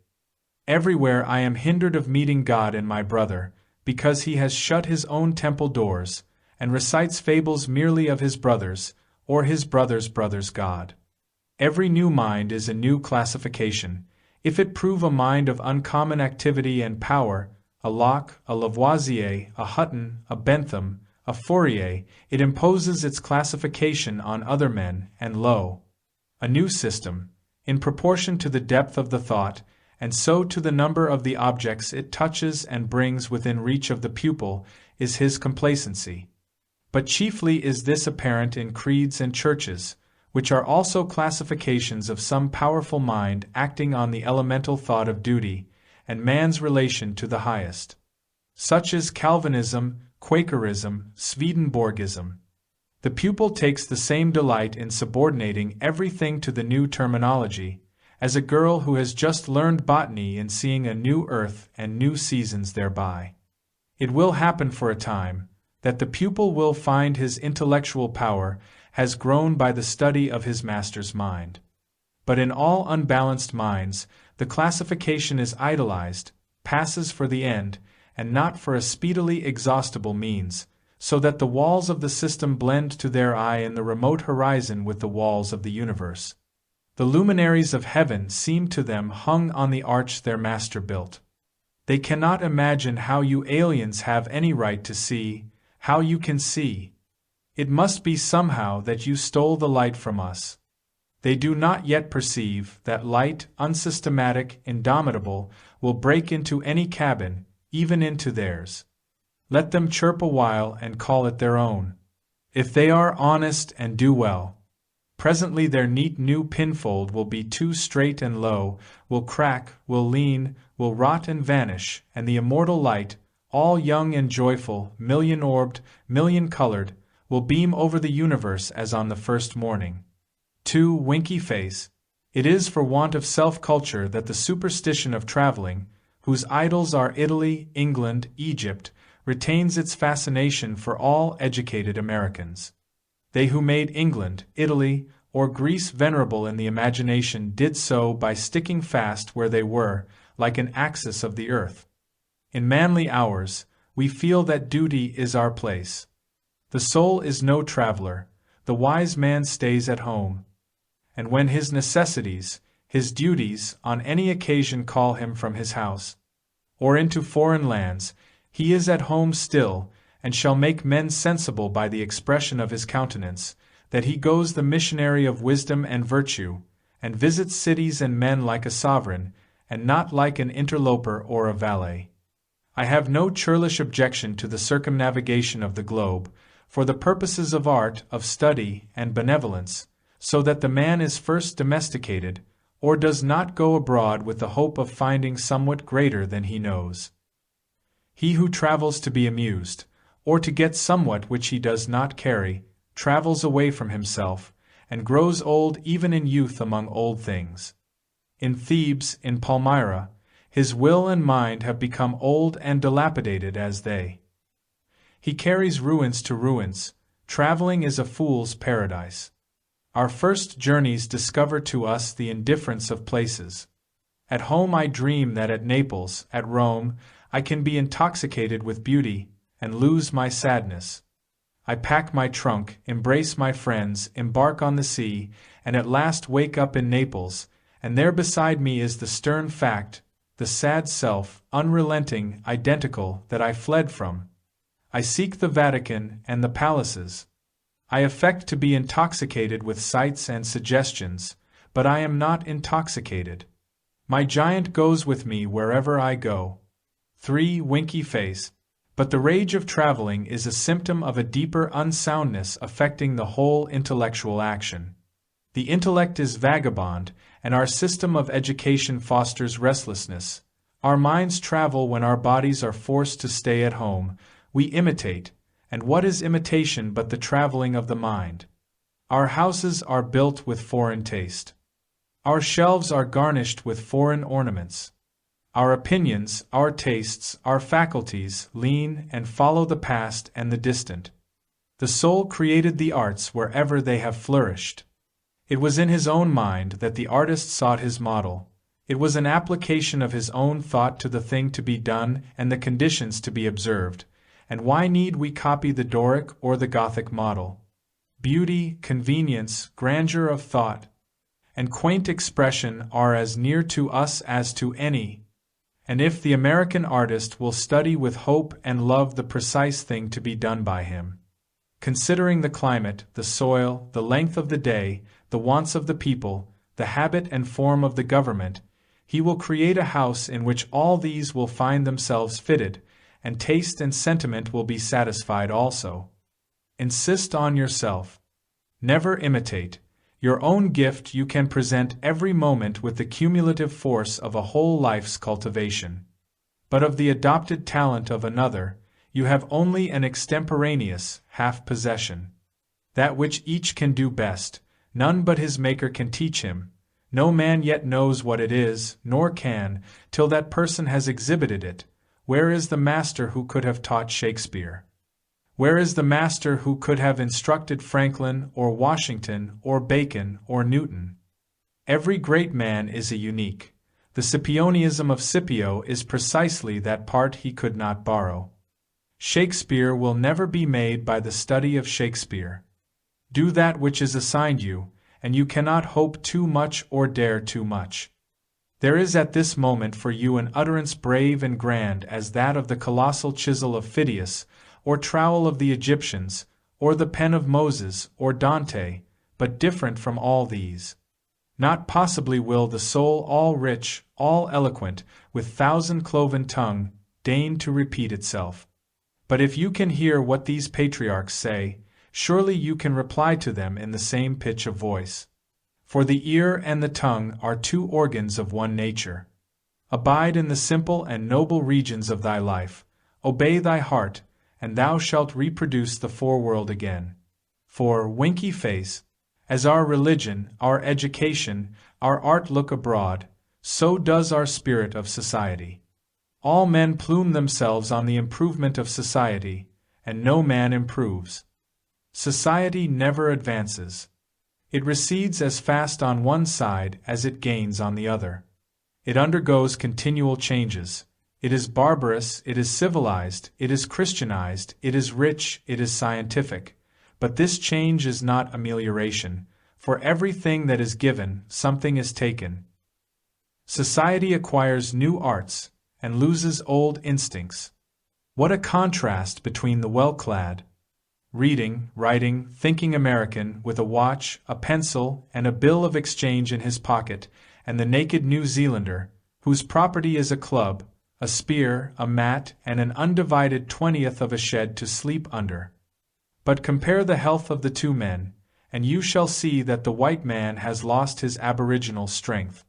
Everywhere I am hindered of meeting God in my brother, because he has shut his own temple doors, and recites fables merely of his brothers, or his brother's brother's God. Every new mind is a new classification. If it prove a mind of uncommon activity and power, a Locke, a Lavoisier, a Hutton, a Bentham, a Fourier, it imposes its classification on other men, and lo, a new system, in proportion to the depth of the thought, and so to the number of the objects it touches and brings within reach of the pupil, is his complacency. But chiefly is this apparent in creeds and churches, which are also classifications of some powerful mind acting on the elemental thought of duty, and man's relation to the highest. Such as Calvinism, Quakerism, Swedenborgism. The pupil takes the same delight in subordinating everything to the new terminology, as a girl who has just learned botany in seeing a new earth and new seasons thereby. It will happen for a time, that the pupil will find his intellectual power has grown by the study of his master's mind. But in all unbalanced minds, the classification is idolized, passes for the end, and not for a speedily exhaustible means, so that the walls of the system blend to their eye in the remote horizon with the walls of the universe. The luminaries of heaven seem to them hung on the arch their master built. They cannot imagine how you aliens have any right to see, how you can see. It must be somehow that you stole the light from us. They do not yet perceive that light, unsystematic, indomitable, will break into any cabin, even into theirs. Let them chirp a while and call it their own. If they are honest and do well, presently their neat new pinfold will be too straight and low, will crack, will lean, will rot and vanish, and the immortal light, all young and joyful, million-orbed, million-colored, will beam over the universe as on the first morning. 2. Winky face. It is for want of self-culture that the superstition of traveling, whose idols are Italy, England, Egypt, retains its fascination for all educated Americans. They who made England, Italy, or Greece venerable in the imagination did so by sticking fast where they were, like an axis of the earth. In manly hours, we feel that duty is our place. The soul is no traveler, the wise man stays at home. And when his necessities, his duties, on any occasion call him from his house, or into foreign lands, he is at home still, and shall make men sensible by the expression of his countenance, that he goes the missionary of wisdom and virtue, and visits cities and men like a sovereign, and not like an interloper or a valet. I have no churlish objection to the circumnavigation of the globe, for the purposes of art, of study, and benevolence, so that the man is first domesticated, or does not go abroad with the hope of finding somewhat greater than he knows. He who travels to be amused, or to get somewhat which he does not carry, travels away from himself, and grows old even in youth among old things. In Thebes, in Palmyra, his will and mind have become old and dilapidated as they. He carries ruins to ruins. Traveling is a fool's paradise. Our first journeys discover to us the indifference of places. At home I dream that at Naples, at Rome, I can be intoxicated with beauty, and lose my sadness. I pack my trunk, embrace my friends, embark on the sea, and at last wake up in Naples, and there beside me is the stern fact, the sad self, unrelenting, identical, that I fled from. I seek the Vatican and the palaces. I affect to be intoxicated with sights and suggestions, but I am not intoxicated. My giant goes with me wherever I go. 3. Winky face. But the rage of traveling is a symptom of a deeper unsoundness affecting the whole intellectual action. The intellect is vagabond, and our system of education fosters restlessness. Our minds travel when our bodies are forced to stay at home. We imitate, and what is imitation but the traveling of the mind? Our houses are built with foreign taste. Our shelves are garnished with foreign ornaments. Our opinions, our tastes, our faculties lean and follow the past and the distant. The soul created the arts wherever they have flourished. It was in his own mind that the artist sought his model. It was an application of his own thought to the thing to be done and the conditions to be observed, and why need we copy the Doric or the Gothic model? Beauty, convenience, grandeur of thought, and quaint expression are as near to us as to any. And if the American artist will study with hope and love the precise thing to be done by him, considering the climate, the soil, the length of the day, the wants of the people, the habit and form of the government, he will create a house in which all these will find themselves fitted, and taste and sentiment will be satisfied also. Insist on yourself. Never imitate. Your own gift you can present every moment with the cumulative force of a whole life's cultivation. But of the adopted talent of another, you have only an extemporaneous half-possession. That which each can do best, none but his Maker can teach him. No man yet knows what it is, nor can, till that person has exhibited it. Where is the master who could have taught Shakespeare? Where is the master who could have instructed Franklin, or Washington, or Bacon, or Newton? Every great man is a unique. The Scipionism of Scipio is precisely that part he could not borrow. Shakespeare will never be made by the study of Shakespeare. Do that which is assigned you, and you cannot hope too much or dare too much. There is at this moment for you an utterance brave and grand as that of the colossal chisel of Phidias, or trowel of the Egyptians, or the pen of Moses, or Dante, but different from all these. Not possibly will the soul all rich, all eloquent, with thousand-cloven tongue, deign to repeat itself. But if you can hear what these patriarchs say, surely you can reply to them in the same pitch of voice. For the ear and the tongue are two organs of one nature. Abide in the simple and noble regions of thy life, obey thy heart, and thou shalt reproduce the foreworld again. For, winky face, as our religion, our education, our art look abroad, so does our spirit of society. All men plume themselves on the improvement of society, and no man improves. Society never advances. It recedes as fast on one side as it gains on the other. It undergoes continual changes. It is barbarous, it is civilized, it is Christianized, it is rich, it is scientific. But this change is not amelioration. For everything that is given, something is taken. Society acquires new arts, and loses old instincts. What a contrast between the well-clad, reading, writing, thinking American with a watch, a pencil, and a bill of exchange in his pocket, and the naked New Zealander, whose property is a club, a spear, a mat, and an undivided 20th of a shed to sleep under. But compare the health of the two men, and you shall see that the white man has lost his aboriginal strength.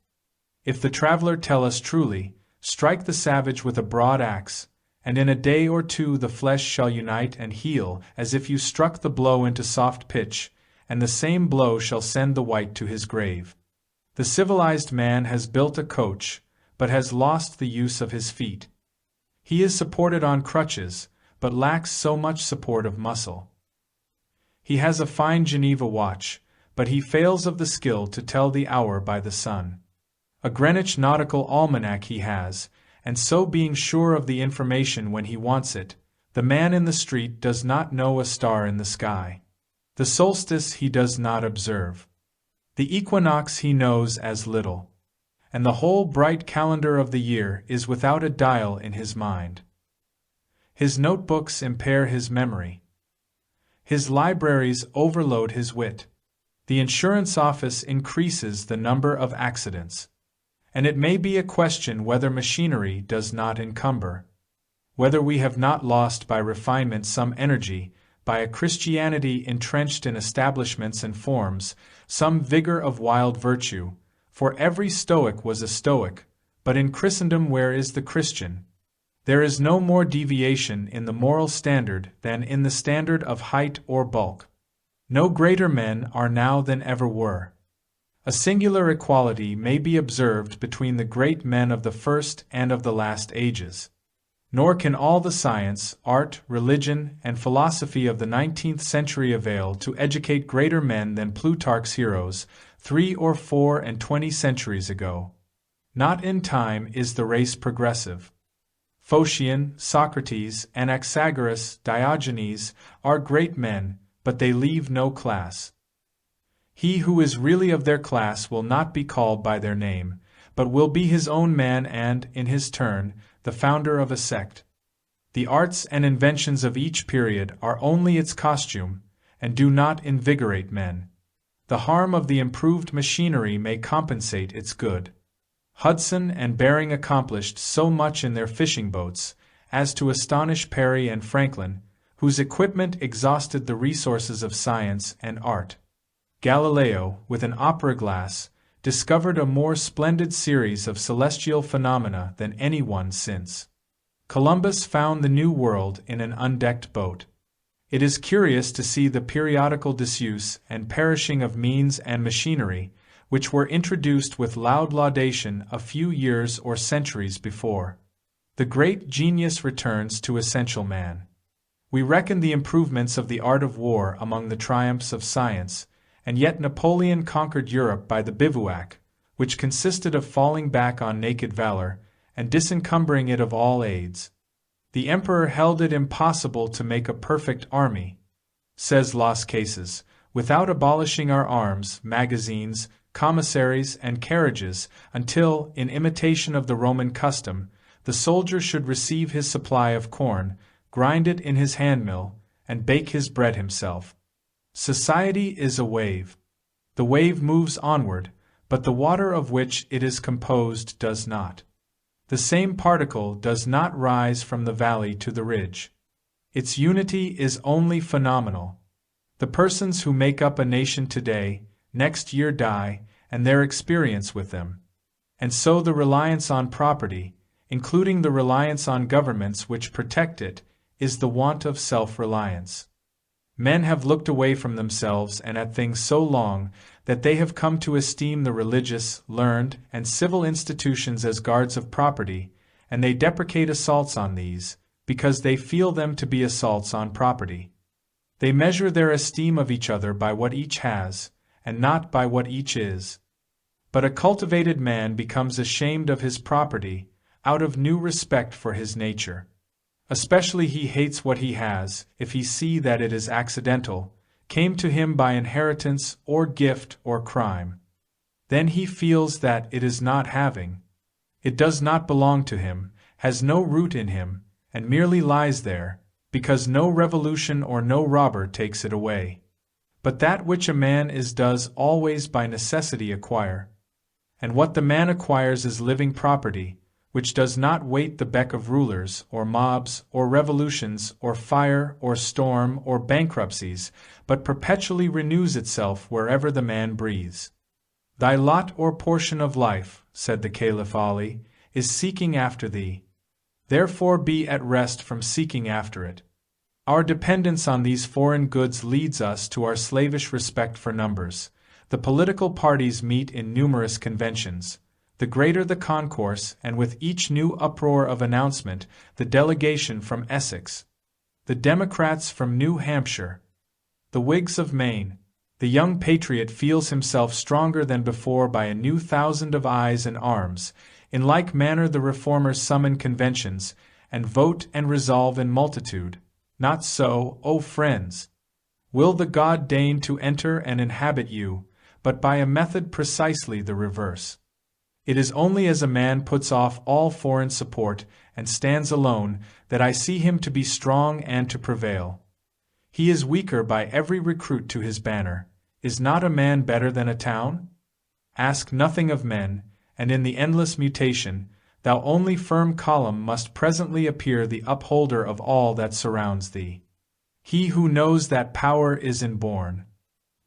If the traveler tell us truly, strike the savage with a broad axe, and in a day or two the flesh shall unite and heal as if you struck the blow into soft pitch, and the same blow shall send the white to his grave. The civilized man has built a coach, but has lost the use of his feet. He is supported on crutches, but lacks so much support of muscle. He has a fine Geneva watch, but he fails of the skill to tell the hour by the sun. A Greenwich nautical almanac he has, and so being sure of the information when he wants it, the man in the street does not know a star in the sky. The solstice he does not observe. The equinox he knows as little. And the whole bright calendar of the year is without a dial in his mind. His notebooks impair his memory. His libraries overload his wit. The insurance office increases the number of accidents. And it may be a question whether machinery does not encumber. Whether we have not lost by refinement some energy, by a Christianity entrenched in establishments and forms, some vigor of wild virtue. For every Stoic was a Stoic, but in Christendom where is the Christian? There is no more deviation in the moral standard than in the standard of height or bulk. No greater men are now than ever were. A singular equality may be observed between the great men of the first and of the last ages. Nor can all the science, art, religion, and philosophy of the 19th century avail to educate greater men than Plutarch's heroes, 3 or 4 and 20 centuries ago. Not in time is the race progressive. Phocion, Socrates, Anaxagoras, Diogenes are great men, but they leave no class. He who is really of their class will not be called by their name, but will be his own man and, in his turn, the founder of a sect. The arts and inventions of each period are only its costume, and do not invigorate men. The harm of the improved machinery may compensate its good. Hudson and Bering accomplished so much in their fishing boats as to astonish Parry and Franklin, whose equipment exhausted the resources of science and art. Galileo, with an opera glass, discovered a more splendid series of celestial phenomena than anyone since. Columbus found the New World in an undecked boat. It is curious to see the periodical disuse and perishing of means and machinery, which were introduced with loud laudation a few years or centuries before. The great genius returns to essential man. We reckon the improvements of the art of war among the triumphs of science, and yet Napoleon conquered Europe by the bivouac, which consisted of falling back on naked valor, and disencumbering it of all aids. The emperor held it impossible to make a perfect army, says Las Casas, without abolishing our arms, magazines, commissaries, and carriages, until, in imitation of the Roman custom, the soldier should receive his supply of corn, grind it in his handmill, and bake his bread himself. Society is a wave. The wave moves onward, but the water of which it is composed does not. The same particle does not rise from the valley to the ridge. Its unity is only phenomenal. The persons who make up a nation today, next year die, and their experience with them. And so the reliance on property, including the reliance on governments which protect it, is the want of self-reliance. Men have looked away from themselves and at things so long that they have come to esteem the religious, learned, and civil institutions as guards of property, and they deprecate assaults on these, because they feel them to be assaults on property. They measure their esteem of each other by what each has, and not by what each is. But a cultivated man becomes ashamed of his property, out of new respect for his nature. Especially he hates what he has, if he see that it is accidental, came to him by inheritance or gift or crime. Then he feels that it is not having. It does not belong to him, has no root in him, and merely lies there, because no revolution or no robber takes it away. But that which a man is does always by necessity acquire. And what the man acquires is living property, which does not wait the beck of rulers, or mobs, or revolutions, or fire, or storm, or bankruptcies, but perpetually renews itself wherever the man breathes. Thy lot or portion of life, said the Caliph Ali, is seeking after thee. Therefore be at rest from seeking after it. Our dependence on these foreign goods leads us to our slavish respect for numbers. The political parties meet in numerous conventions. The greater the concourse, and with each new uproar of announcement, the delegation from Essex, the Democrats from New Hampshire, the Whigs of Maine, the young patriot feels himself stronger than before by a new thousand of eyes and arms. In like manner the reformers summon conventions, and vote and resolve in multitude. Not so, O friends. Will the God deign to enter and inhabit you, but by a method precisely the reverse. It is only as a man puts off all foreign support and stands alone that I see him to be strong and to prevail. He is weaker by every recruit to his banner. Is not a man better than a town? Ask nothing of men, and in the endless mutation, thou only firm column must presently appear the upholder of all that surrounds thee. He who knows that power is inborn,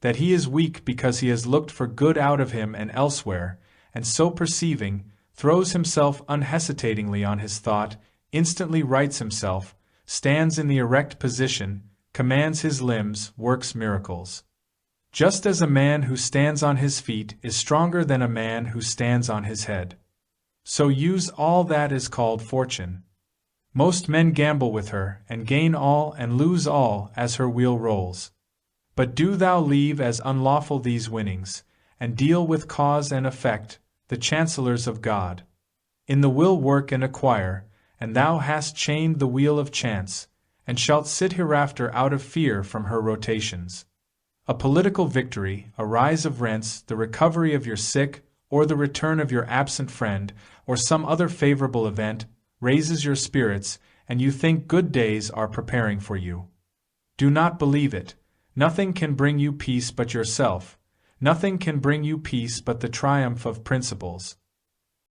that he is weak because he has looked for good out of him and elsewhere, and so perceiving, throws himself unhesitatingly on his thought, instantly rights himself, stands in the erect position, commands his limbs, works miracles. Just as a man who stands on his feet is stronger than a man who stands on his head. So use all that is called fortune. Most men gamble with her, and gain all and lose all as her wheel rolls. But do thou leave as unlawful these winnings, and deal with cause and effect, the chancellors of God. In the will work and acquire, and thou hast chained the wheel of chance, and shalt sit hereafter out of fear from her rotations. A political victory, a rise of rents, the recovery of your sick, or the return of your absent friend, or some other favorable event, raises your spirits, and you think good days are preparing for you. Do not believe it. Nothing can bring you peace but yourself. Nothing can bring you peace but the triumph of principles.